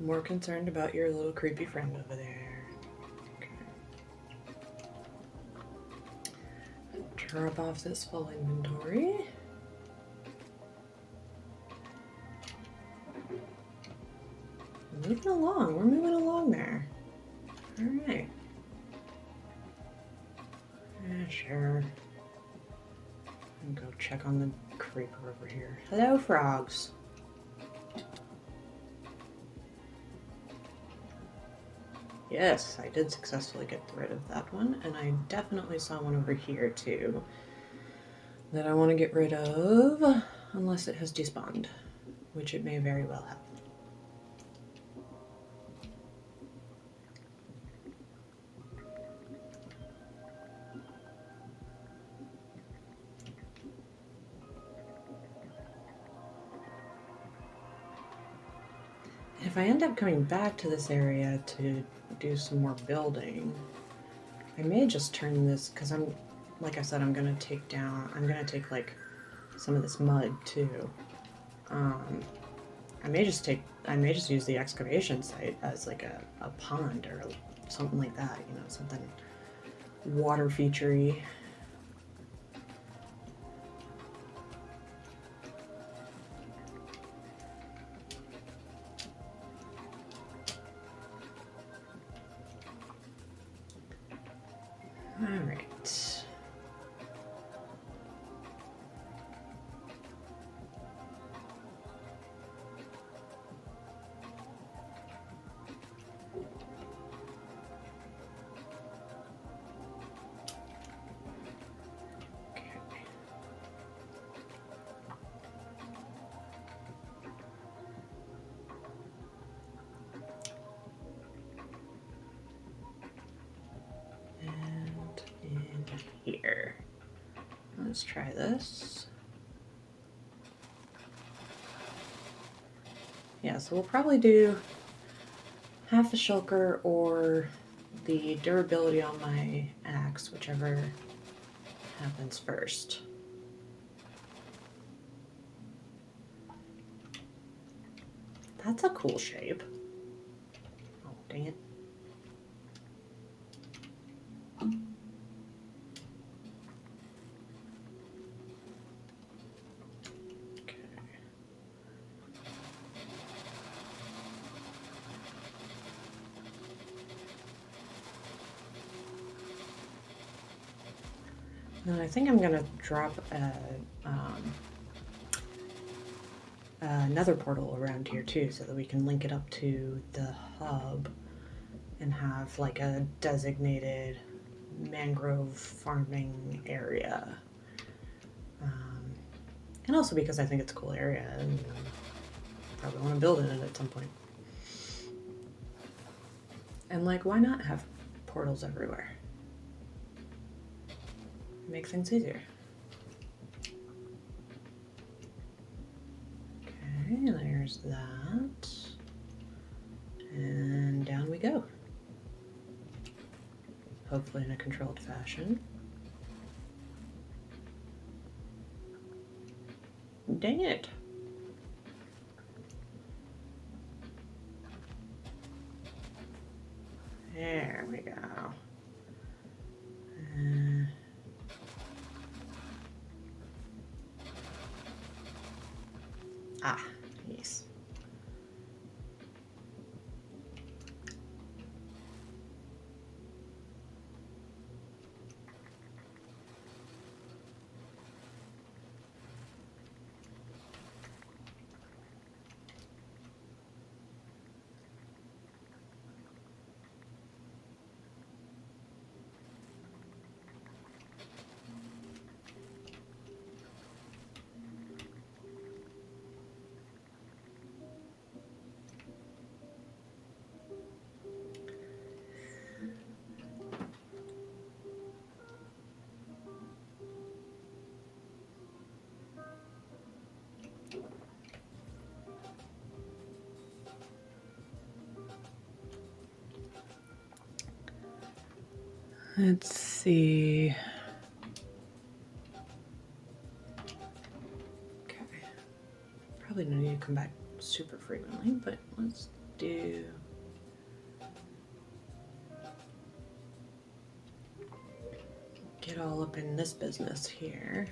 More concerned about your little creepy friend over there. Okay. Rub off this full inventory. Moving along, we're moving along there. Alright. Yeah, sure. And go check on the creeper over here. Hello, frogs. Yes, I did successfully get rid of that one, and I definitely saw one over here too that I want to get rid of, unless it has despawned, which it may very well have. If I end up coming back to this area to do some more building, I may just turn this, because like I said, I'm gonna take like some of this mud too. I may just use the excavation site as like a pond or something like that, you know, something water featurey. All right. Here. Let's try this. Yeah, so we'll probably do half a shulker or the durability on my axe, whichever happens first. That's a cool shape. Oh, dang it. And I think I'm gonna drop another portal around here too, so that we can link it up to the hub and have like a designated mangrove farming area. And also because I think it's a cool area and probably want to build in it at some point. And like, why not have portals everywhere? Make things easier. Okay, there's that. And down we go. Hopefully in a controlled fashion. Dang it. There we go. Yes. Let's see. Okay. Probably don't need to come back super frequently, but let's do. get all up in this business here.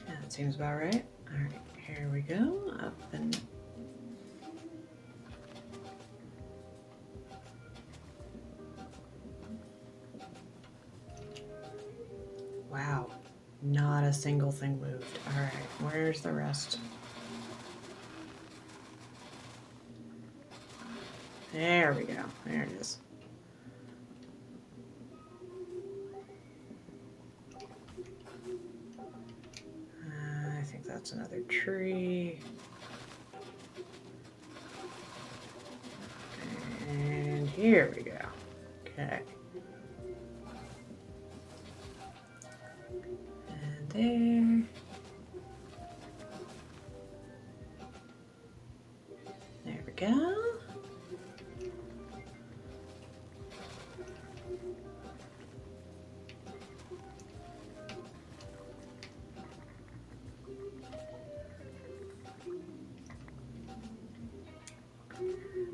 That seems about right. All right, here we go. Up and wow, not a single thing moved. All right, where's the rest? There we go. There it is. I think that's another tree. And here we go. Okay. And there. There we go.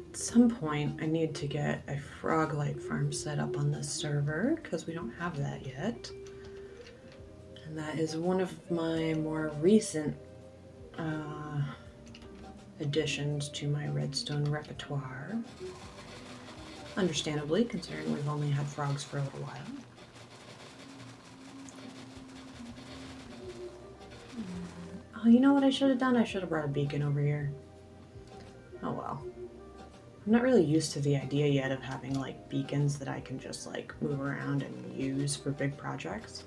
At some point, I need to get a frog light farm set up on this server because we don't have that yet. And that is one of my more recent additions to my redstone repertoire. Understandably, considering we've only had frogs for a little while. Oh, you know what I should have done? I should have brought a beacon over here. Oh well. I'm not really used to the idea yet of having like beacons that I can just like move around and use for big projects.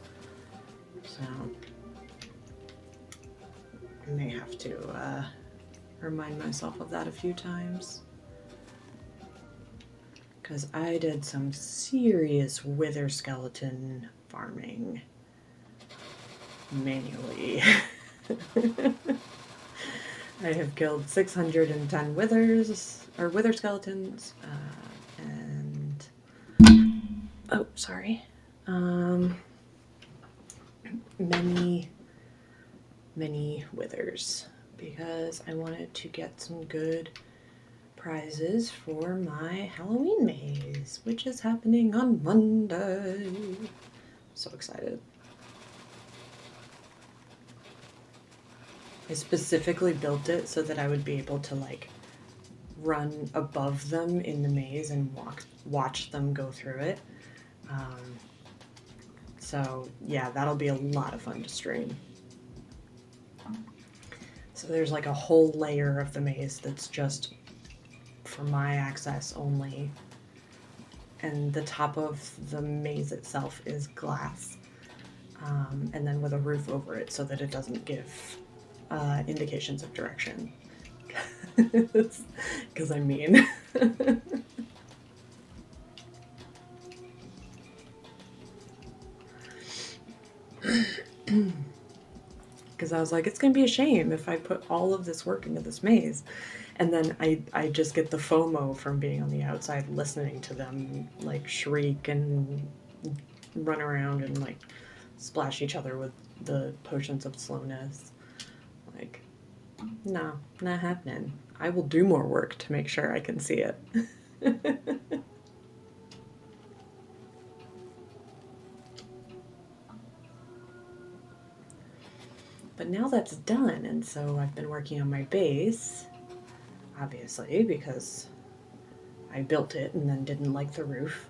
So I may have to remind myself of that a few times. Because I did some serious wither skeleton farming manually. I have killed 610 wither skeletons, and oh, sorry, many withers because I wanted to get some good prizes for my Halloween maze, which is happening on Monday. So excited. I specifically built it so that I would be able to like run above them in the maze and watch them go through it. So yeah, that'll be a lot of fun to stream. So there's like a whole layer of the maze that's just for my access only. And the top of the maze itself is glass. And then with a roof over it so that it doesn't give indications of direction. Because I'm mean. Because I was like, it's going to be a shame if I put all of this work into this maze. And then I just get the FOMO from being on the outside listening to them like shriek and run around and like splash each other with the potions of slowness. Like, no, not happening. I will do more work to make sure I can see it. But now that's done, and so I've been working on my base, obviously, because I built it and then didn't like the roof.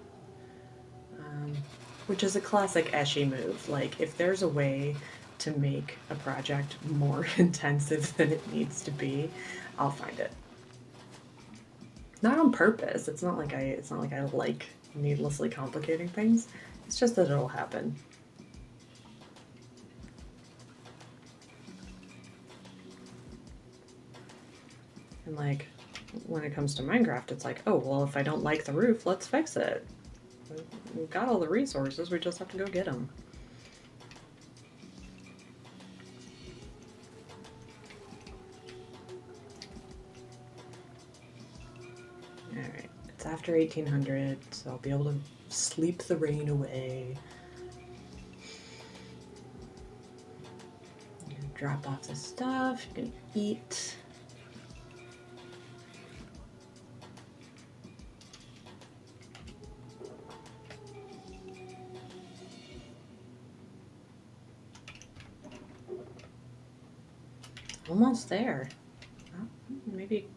Which is a classic Eshy move. Like, if there's a way to make a project more intensive than it needs to be, I'll find it. Not on purpose. It's not like I like needlessly complicating things. It's just that it'll happen. And like, when it comes to Minecraft, it's like, oh, well, if I don't like the roof, let's fix it. We've got all the resources, we just have to go get them. Alright, it's after 1800, so I'll be able to sleep the rain away. You can drop off the stuff, you can eat. Almost there. Maybe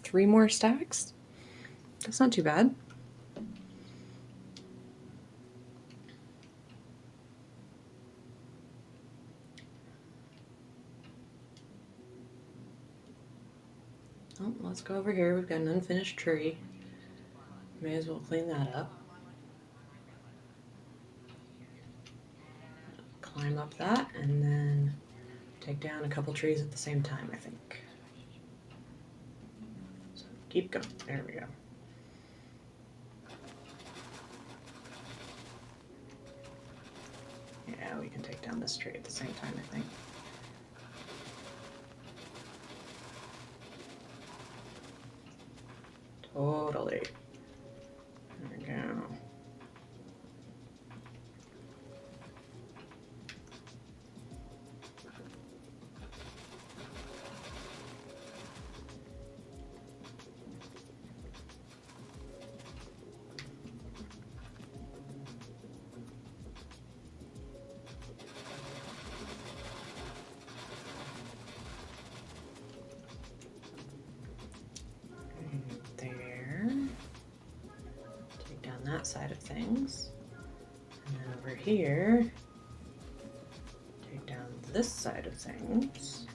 3 more stacks? That's not too bad. Oh, let's go over here. We've got an unfinished tree. May as well clean that up. Climb up that and then take down a couple trees at the same time, I think. So keep going. There we go. Yeah, we can take down this tree at the same time, I think. Totally. There we go. There. Take down that side of things. And then over here, take down this side of things.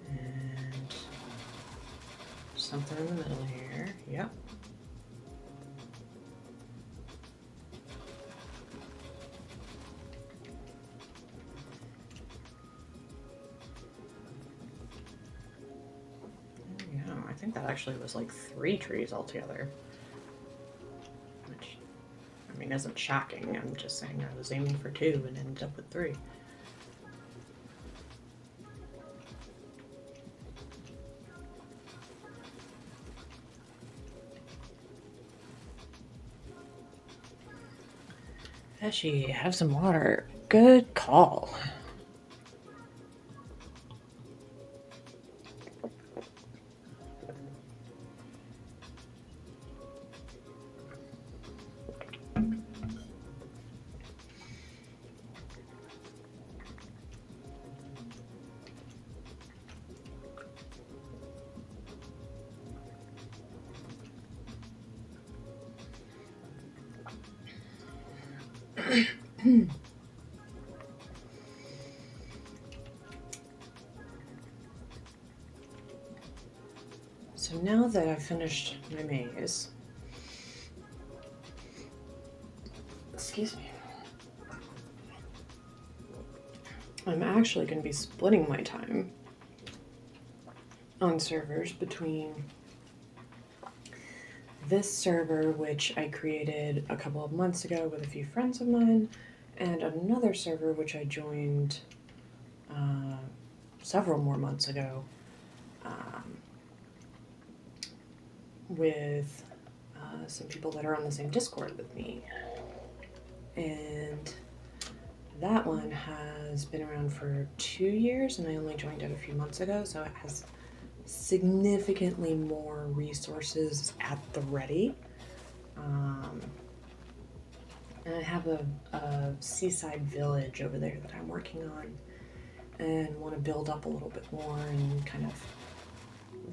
And something in the middle here. Yep. I think that actually was like 3 trees altogether. Which, I mean, isn't shocking. I'm just saying I was aiming for 2 and ended up with 3. Pesci, have some water. Good call. So now that I've finished my maze, excuse me, I'm actually going to be splitting my time on servers between this server, which I created a couple of months ago with a few friends of mine, and another server which I joined several more months ago with some people that are on the same Discord with me. And that one has been around for 2 years, and I only joined it a few months ago, so it has significantly more resources at the ready. And I have a seaside village over there that I'm working on and want to build up a little bit more and kind of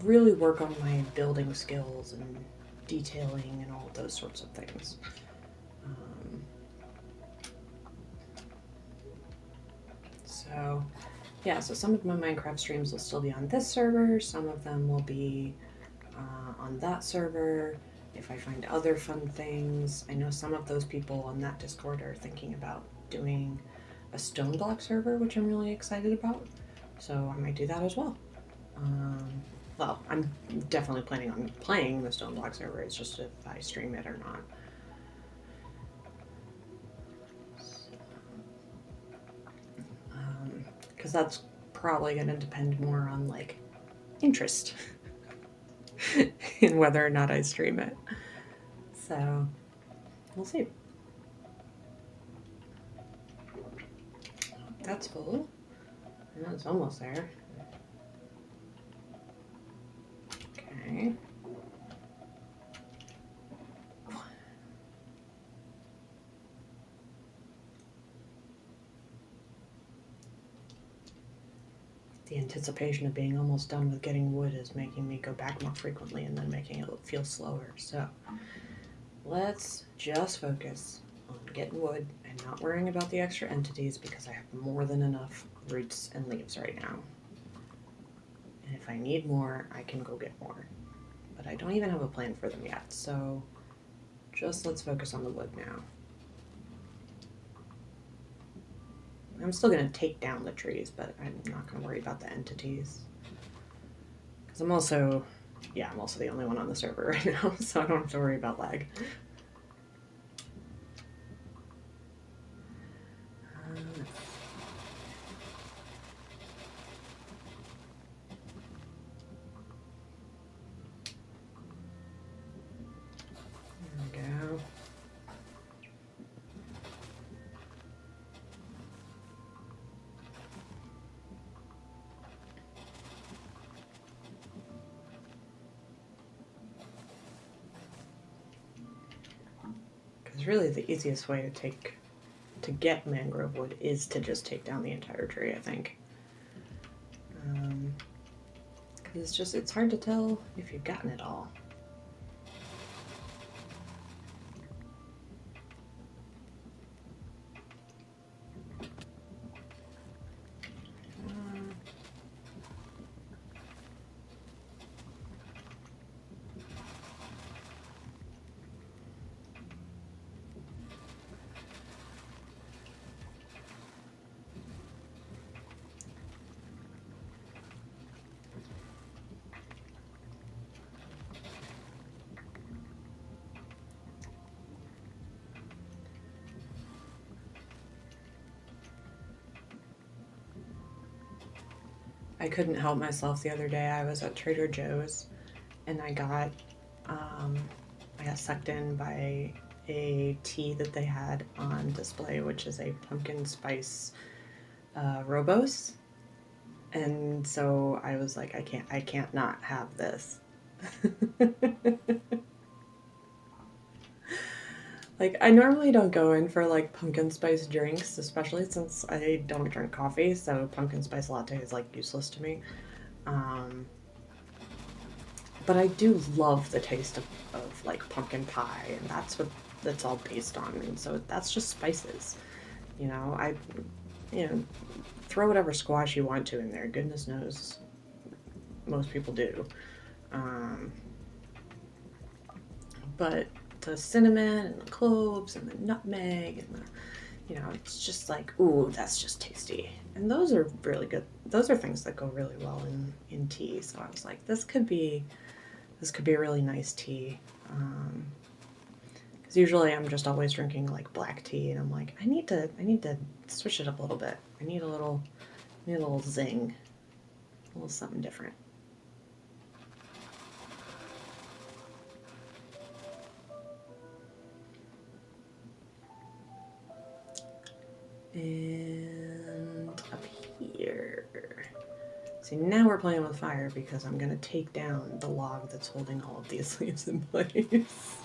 really work on my building skills and detailing and all of those sorts of things. So yeah, so some of my Minecraft streams will still be on this server, some of them will be on that server. If I find other fun things, I know some of those people on that Discord are thinking about doing a stone block server, which I'm really excited about. So I might do that as well. Well, I'm definitely planning on playing the stone block server. It's just if I stream it or not. Because that's probably going to depend more on like interest in whether or not I stream it. So we'll see. That's full. And it's almost there. Okay. The anticipation of being almost done with getting wood is making me go back more frequently and then making it feel slower. So let's just focus on getting wood and not worrying about the extra entities because I have more than enough roots and leaves right now. And if I need more, I can go get more. But I don't even have a plan for them yet, so just let's focus on the wood now. I'm still going to take down the trees, but I'm not going to worry about the entities. Because I'm also the only one on the server right now, so I don't have to worry about lag. There we go. Because really the easiest way to get mangrove wood is to just take down the entire tree, I think. Because it's hard to tell if you've gotten it all. I couldn't help myself the other day. I was at Trader Joe's and I got sucked in by a tea that they had on display, which is a pumpkin spice Robos. And so I was like, I can't not have this. Like, I normally don't go in for like pumpkin spice drinks, especially since I don't drink coffee, so pumpkin spice latte is like useless to me. But I do love the taste of like pumpkin pie, and that's what that's all based on. And so that's just spices. You know, you know, throw whatever squash you want to in there. Goodness knows, most people do. But the cinnamon and the cloves and the nutmeg and it's just like, ooh, that's just tasty. And those are really good. Those are things that go really well in tea. So I was like, this could be a really nice tea. Because usually I'm just always drinking like black tea, and I'm like, I need to switch it up a little bit. I need a little zing, a little something different. And up here. See, now we're playing with fire because I'm going to take down the log that's holding all of these leaves in place.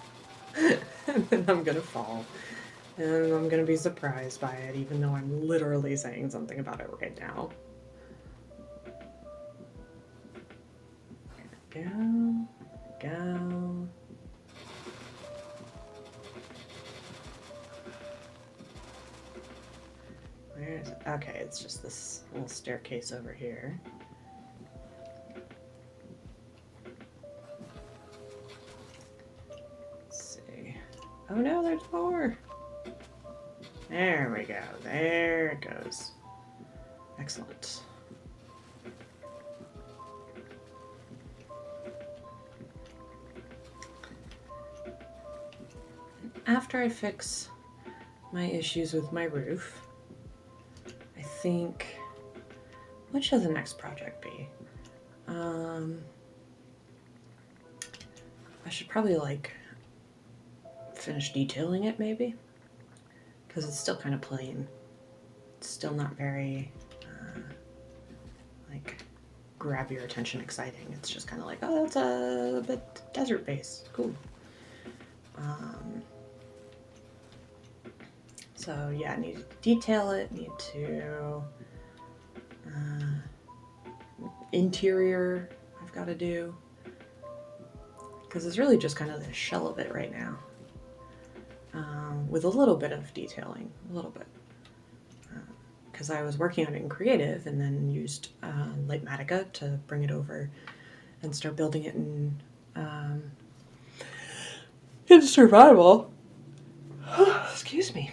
And then I'm going to fall. And I'm going to be surprised by it, even though I'm literally saying something about it right now. Go. Go. Where is it? Okay, it's just this little staircase over here. Let's see. Oh no, there's more! There we go. There it goes. Excellent. After I fix my issues with my roof, I think, what should the next project be? I should probably like finish detailing it maybe, because it's still kind of plain. It's still not very like grab your attention exciting. It's just kind of like, oh, that's a bit desert based, cool. So yeah, I need to detail it, need to interior I've got to do, because it's really just kind of the shell of it right now, with a little bit of detailing, a little bit, because I was working on it in Creative and then used Lightmatica to bring it over and start building it in Survival. Excuse me.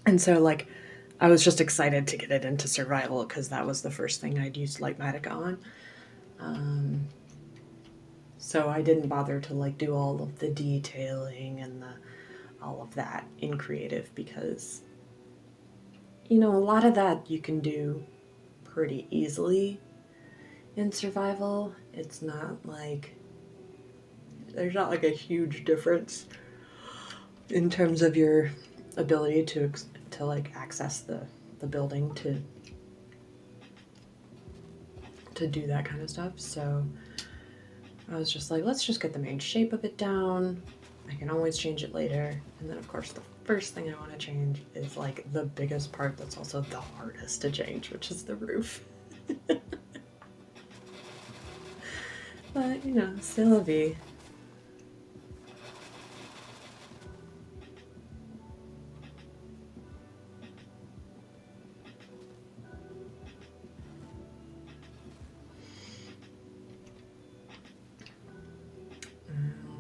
And so, like, I was just excited to get it into Survival because that was the first thing I'd used Lightmatica on. So I didn't bother to like do all of the detailing and all of that in Creative because, you know, a lot of that you can do pretty easily in Survival. It's not like, there's not like a huge difference in terms of your ability to like access the building to do that kind of stuff. So I was just like, let's just get the main shape of it down. I can always change it later. And then of course the first thing I want to change is like the biggest part that's also the hardest to change, which is the roof. But, you know, c'est la vie.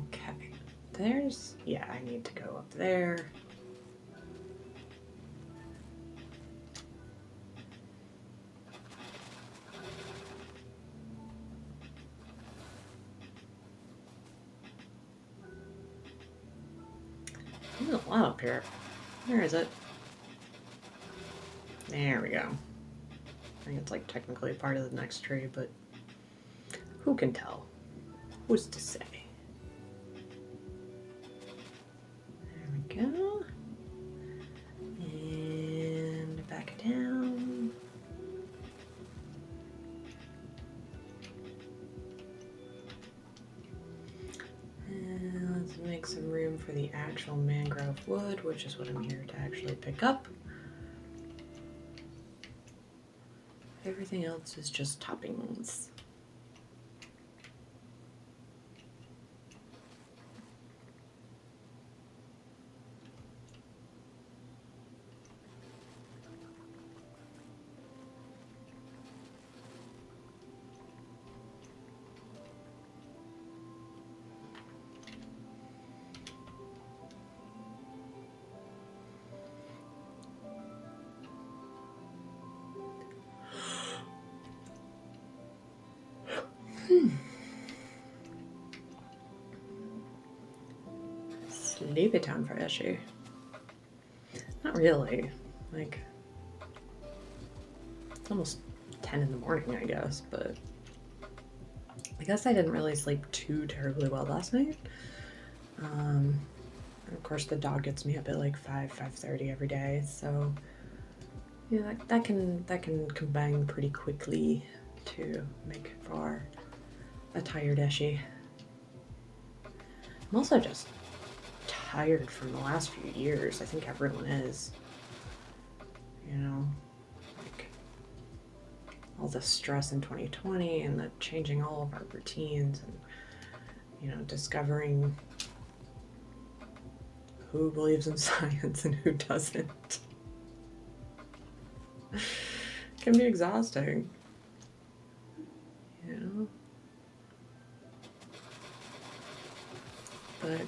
Okay, there's, yeah, I need to go up there. There's a lot up here. Where is it? There we go. I think it's like technically part of the next tree, but who can tell? Who's to say? There we go. And back down. And let's make some room for the actual mangrove wood, which is what I'm here to actually pick up. Everything else is just toppings. Sleepy time for Eshu. Not really. Like, it's almost 10 in the morning, I guess, but I guess I didn't really sleep too terribly well last night. And of course, the dog gets me up at like 5:30 every day, so yeah, that can combine pretty quickly to make for a tired Eshu. I'm also just tired from the last few years. I think everyone is. You know, like all the stress in 2020 and the changing all of our routines and, you know, discovering who believes in science and who doesn't. Can be exhausting. You know? But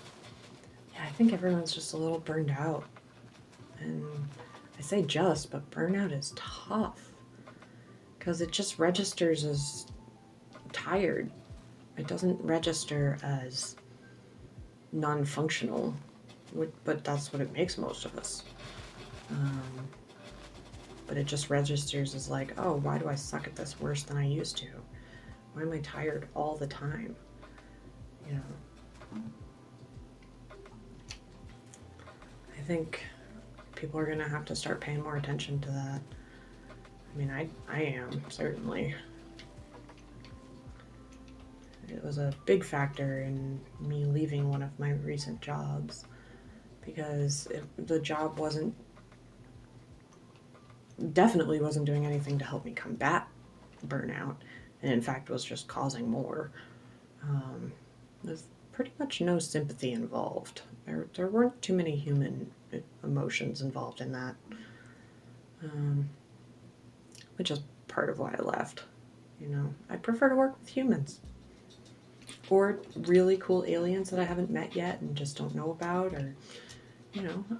yeah, I think everyone's just a little burned out. And I say just, but burnout is tough. Because it just registers as tired. It doesn't register as non-functional, but that's what it makes most of us. But it just registers as like, oh, why do I suck at this worse than I used to? Why am I tired all the time? You know? I think people are gonna have to start paying more attention to that. I mean, I am, certainly. It was a big factor in me leaving one of my recent jobs because the job definitely wasn't doing anything to help me combat burnout, and in fact was just causing more. There's pretty much no sympathy involved. There weren't too many human emotions involved in that, which is part of why I left. I prefer to work with humans. Or really cool aliens that I haven't met yet and just don't know about, or,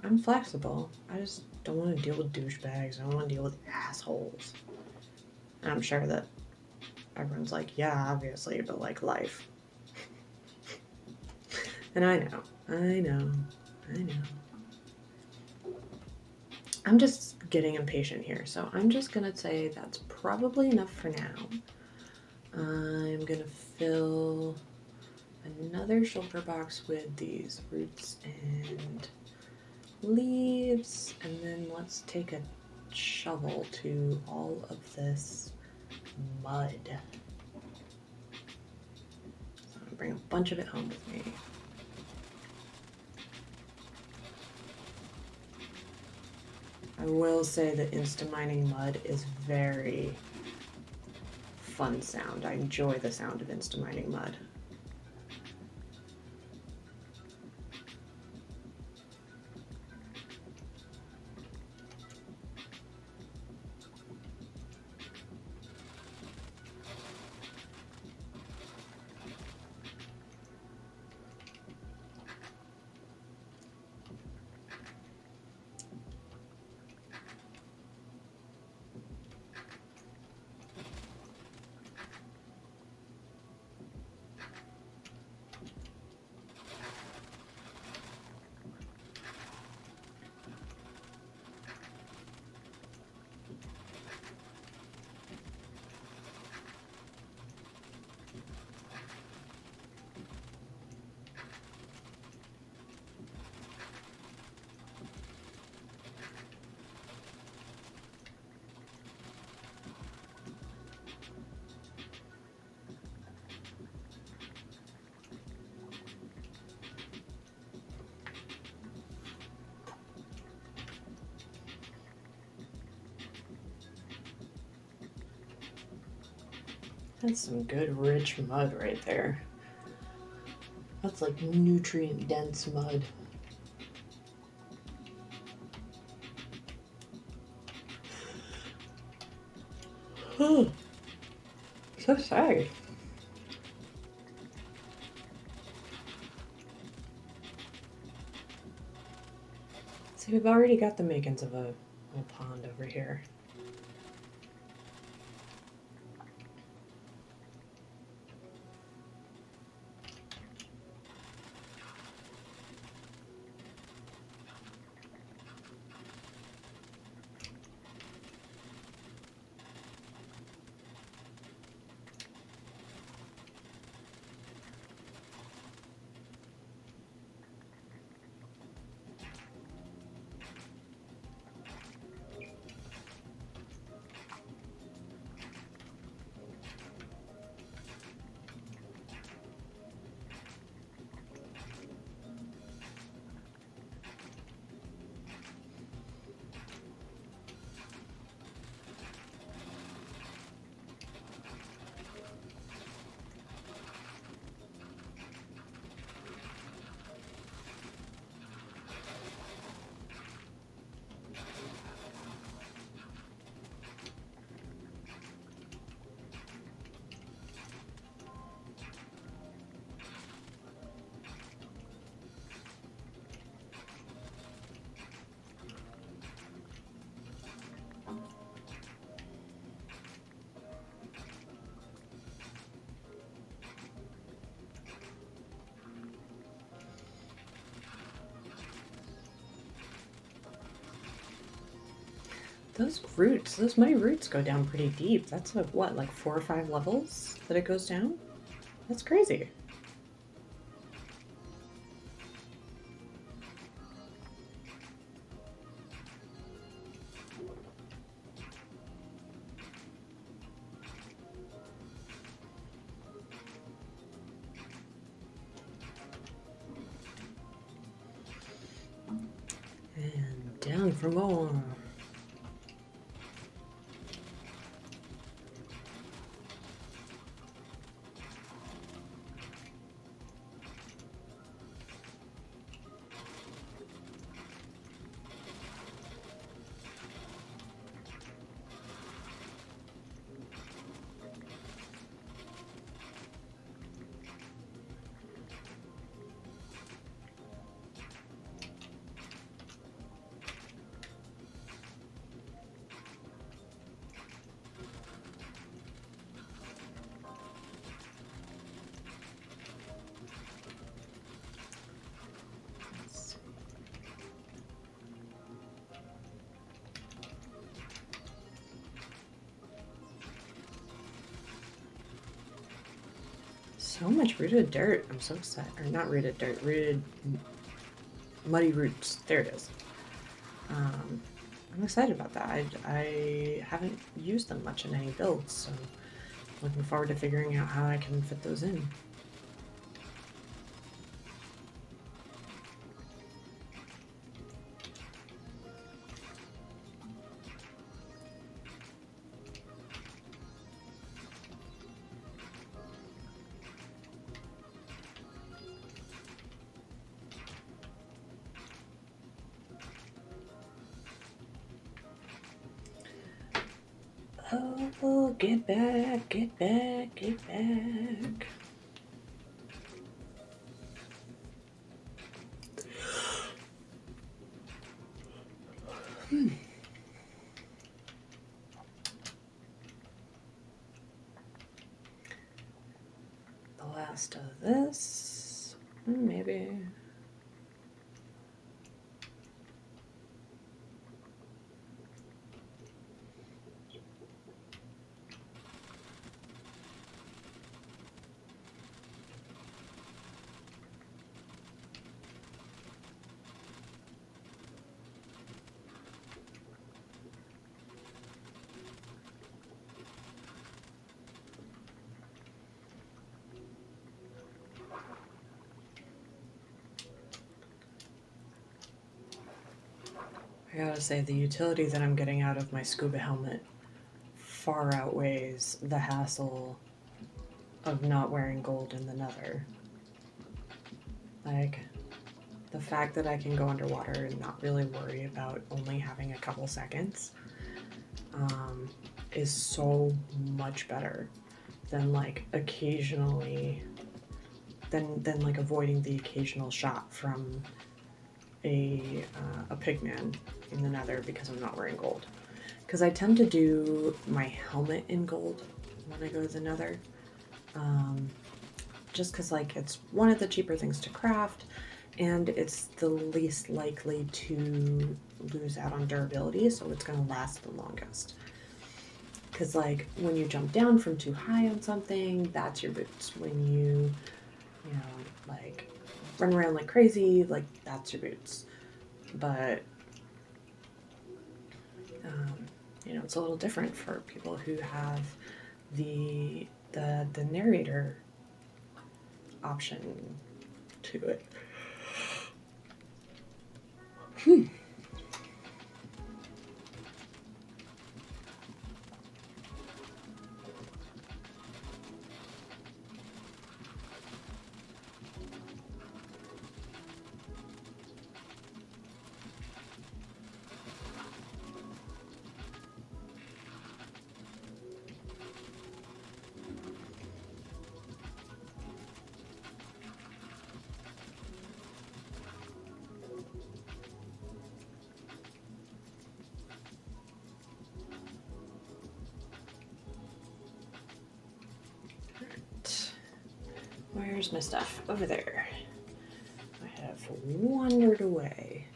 I'm flexible. I just don't want to deal with douchebags. I don't want to deal with assholes. And I'm sure that everyone's like, yeah, obviously, but like life. And I know. I'm just getting impatient here, so I'm just gonna say that's probably enough for now. I'm gonna fill another shulker box with these roots and leaves, and then let's take a shovel to all of this mud. So I'm gonna bring a bunch of it home with me. I will say that insta-mining mud is very fun sound. I enjoy the sound of insta-mining mud. That's some good rich mud right there. That's like nutrient dense mud. Oh, so sorry. See, we've already got the makings of a little pond over here. Those muddy roots go down pretty deep. That's like 4 or 5 levels that it goes down? That's crazy. for more. So much rooted dirt. I'm so excited. Or not rooted dirt, rooted muddy roots. There it is. I'm excited about that. I haven't used them much in any builds, so looking forward to figuring out how I can fit those in. Oh, get back, get back, get back. The last of this, maybe. I gotta say, the utility that I'm getting out of my scuba helmet far outweighs the hassle of not wearing gold in the Nether. Like, the fact that I can go underwater and not really worry about only having a couple seconds is so much better than like occasionally than like avoiding the occasional shot from a pigman in the Nether because I'm not wearing gold. Because I tend to do my helmet in gold when I go to the Nether. Just because like it's one of the cheaper things to craft, and it's the least likely to lose out on durability, so it's going to last the longest. Because like when you jump down from too high on something, that's your boots. When you like run around like crazy, like that's your boots. But it's a little different for people who have the narrator option to it. Where's my stuff? Over there. I have wandered away.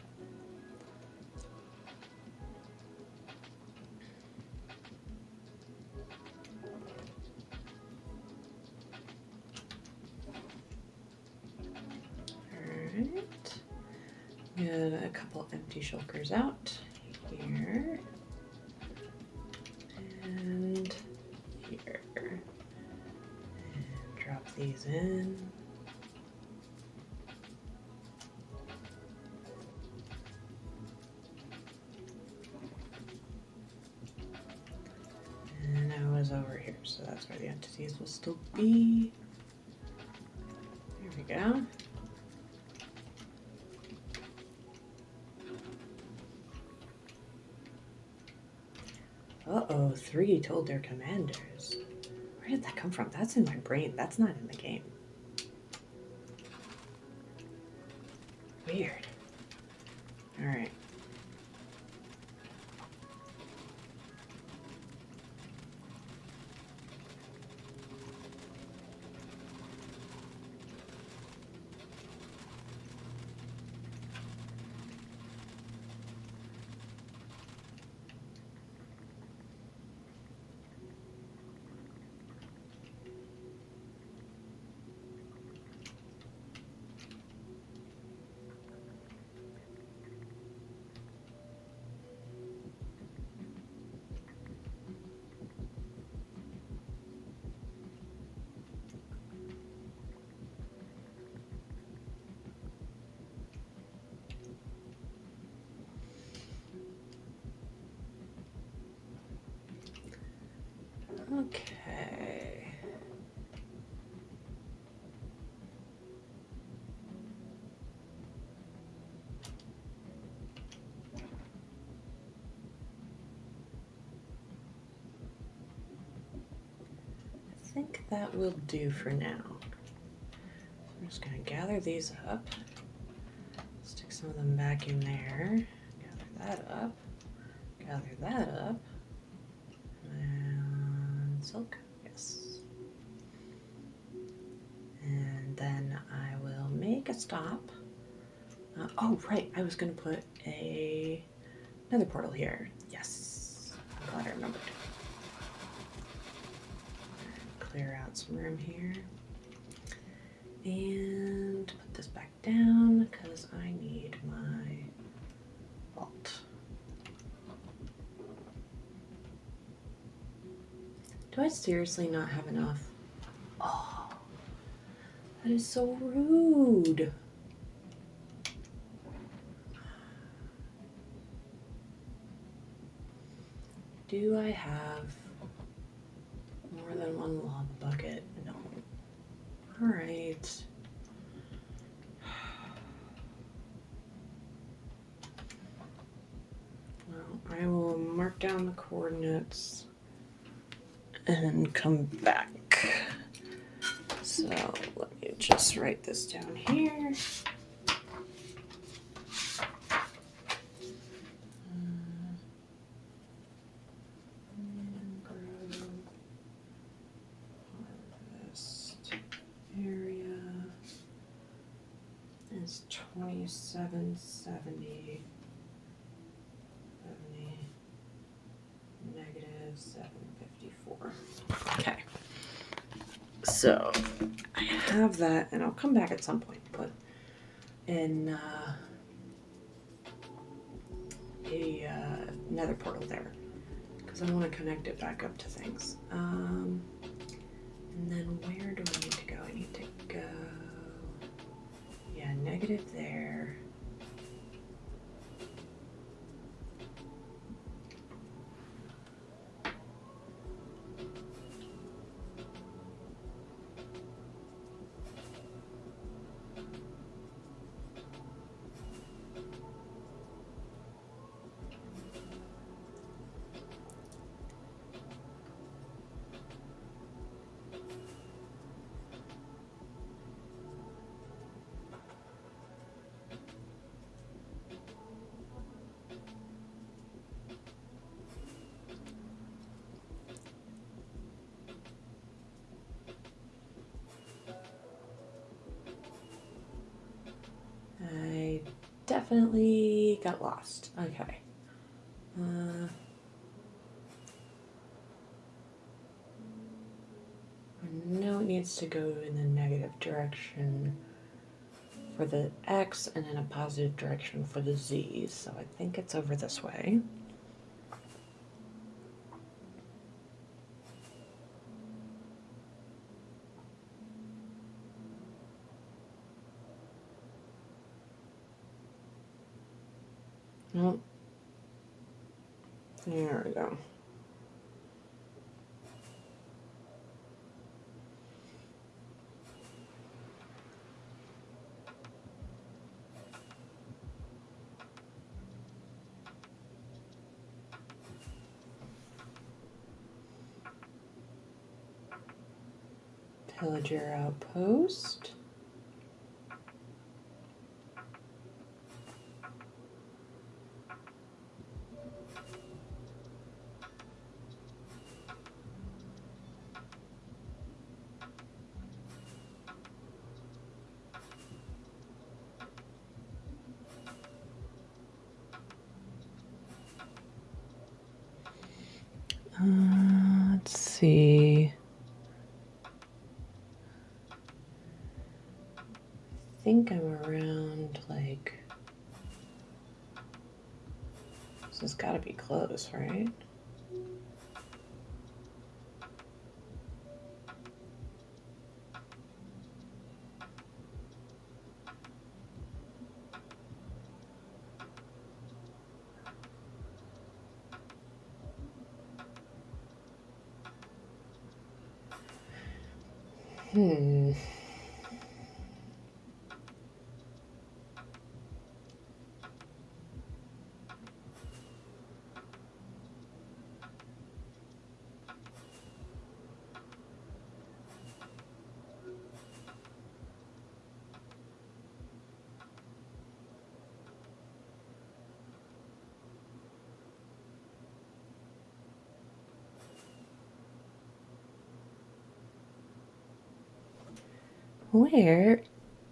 Alright. Get a couple empty shulkers out here. And here. And drop these in. is over here, so that's where the entities will still be. There we go. Uh-oh, 3 told their commanders. Where did that come from? That's in my brain. That's not in the game. Weird. Alright. Okay. I think that will do for now. I'm just going to gather these up, stick some of them back in there, gather that up, and silk, yes. And then I will make a stop. Oh, right, I was going to put another portal here. Yes, I'm glad I remembered. Clear out some room here. And put this back down because I need my vault. Do I seriously not have enough? Oh, that is so rude. Do I have more than one lava bucket? No. All right. Well, I will mark down the coordinates and come back. So let me just write this down here. Harvest area is 2770. 70 negative 754. Okay. So I have that, and I'll come back at some point, but in a nether portal there, because I want to connect it back up to things. And then where do I need to go? I need to go, yeah, negative there. I definitely got lost. Okay. I know it needs to go in the negative direction for the X and in a positive direction for the Z, so I think it's over this way. Nope. There we go. Pillager Outpost. Let's see. I think I'm around like. This has got to be close, right? Where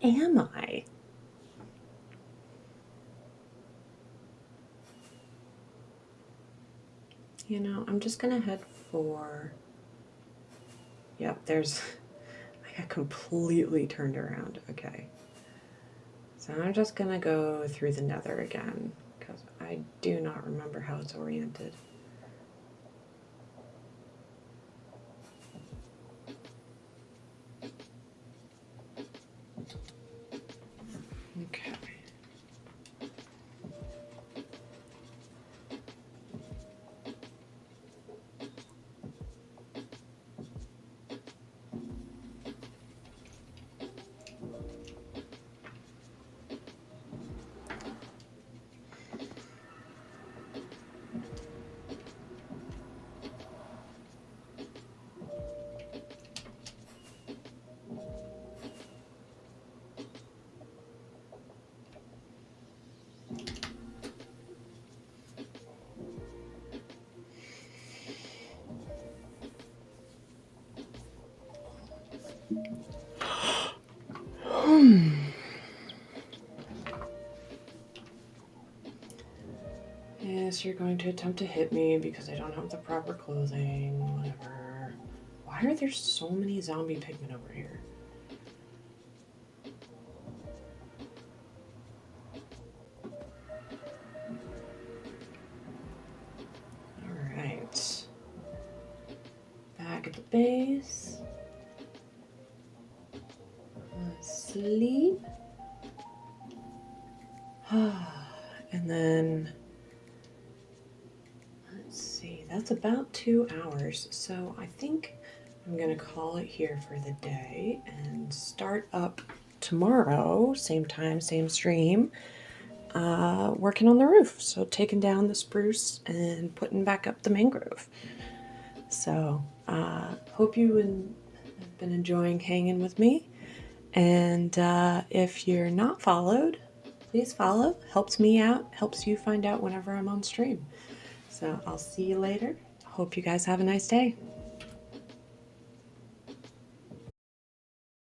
am I? You know, I'm just gonna head for. Yep, there's. I got completely turned around. Okay. So I'm just gonna go through the nether again, because I do not remember how it's oriented. Okay. Yes, you're going to attempt to hit me because I don't have the proper clothing. Whatever. Why are there so many zombie pigmen over here? Alright. Back at the base. Sleep. And then, let's see, that's about 2 hours. So I think I'm going to call it here for the day and start up tomorrow, same time, same stream, working on the roof. So taking down the spruce and putting back up the mangrove. So hope you have been enjoying hanging with me. And if you're not followed, please follow. Helps me out, helps you find out whenever I'm on stream. So I'll see you later. Hope you guys have a nice day.